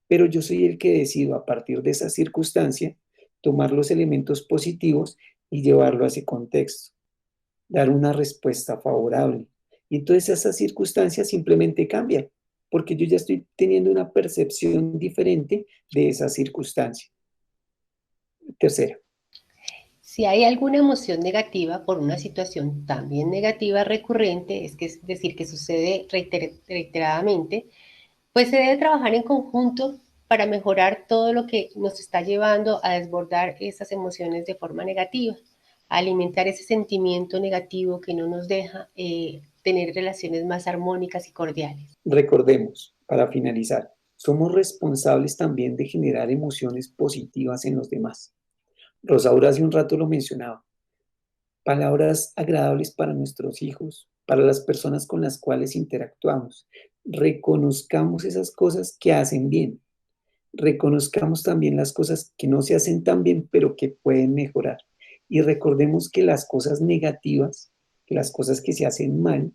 pero yo soy el que decido a partir de esa circunstancia tomar los elementos positivos y llevarlo a ese contexto, dar una respuesta favorable. Y entonces esa circunstancia simplemente cambia, porque yo ya estoy teniendo una percepción diferente de esa circunstancia. Tercera. Si hay alguna emoción negativa por una situación también negativa recurrente, es decir, que sucede reiteradamente, pues se debe trabajar en conjunto para mejorar todo lo que nos está llevando a desbordar esas emociones de forma negativa, a alimentar ese sentimiento negativo que no nos deja tener relaciones más armónicas y cordiales. Recordemos, para finalizar, somos responsables también de generar emociones positivas en los demás. Rosaura hace un rato lo mencionaba. Palabras agradables para nuestros hijos, para las personas con las cuales interactuamos. Reconozcamos esas cosas que hacen bien. Reconozcamos también las cosas que no se hacen tan bien, pero que pueden mejorar. Y recordemos que las cosas negativas, que las cosas que se hacen mal,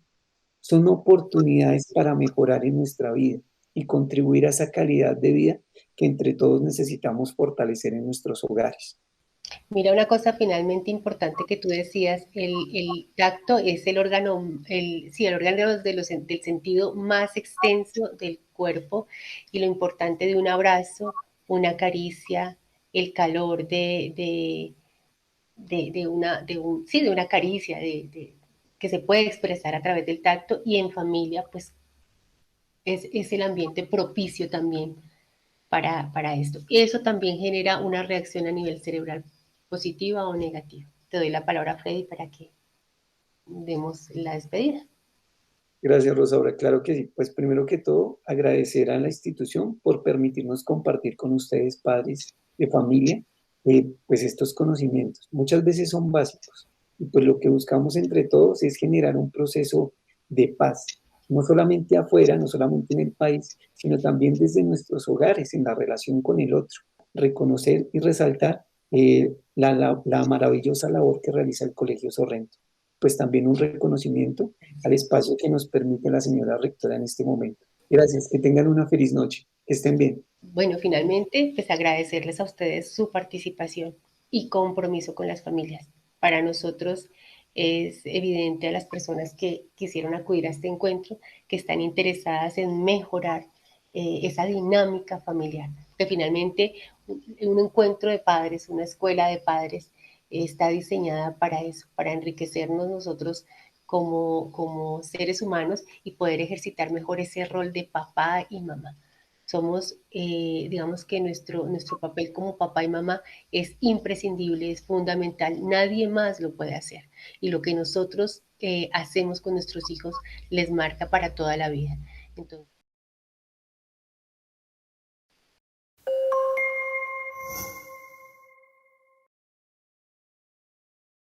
son oportunidades para mejorar en nuestra vida y contribuir a esa calidad de vida que entre todos necesitamos fortalecer en nuestros hogares. Mira, una cosa finalmente importante que tú decías, el tacto es el órgano, sí, el órgano del sentido más extenso del cuerpo y lo importante de un abrazo, una caricia, el calor sí, de una caricia, que se puede expresar a través del tacto y en familia, pues es el ambiente propicio también para esto. Eso también genera una reacción a nivel cerebral positiva o negativa. Te doy la palabra a Freddy para que demos la despedida. Gracias, Rosaura. Claro que sí. Pues primero que todo, agradecer a la institución por permitirnos compartir con ustedes, padres de familia, pues estos conocimientos. Muchas veces son básicos y pues lo que buscamos entre todos es generar un proceso de paz, no solamente afuera, no solamente en el país, sino también desde nuestros hogares, en la relación con el otro. Reconocer y resaltar la maravillosa labor que realiza el Colegio Sorrento. Pues también un reconocimiento al espacio que nos permite la señora rectora en este momento. Gracias, que tengan una feliz noche, que estén bien. Bueno, finalmente, pues agradecerles a ustedes su participación y compromiso con las familias. Para nosotros es evidente a las personas que quisieron acudir a este encuentro que están interesadas en mejorar esa dinámica familiar. Que finalmente un encuentro de padres, una escuela de padres, está diseñada para eso, para enriquecernos nosotros como seres humanos y poder ejercitar mejor ese rol de papá y mamá. Somos, digamos que nuestro papel como papá y mamá es imprescindible, es fundamental, nadie más lo puede hacer. Y lo que nosotros hacemos con nuestros hijos les marca para toda la vida. Entonces,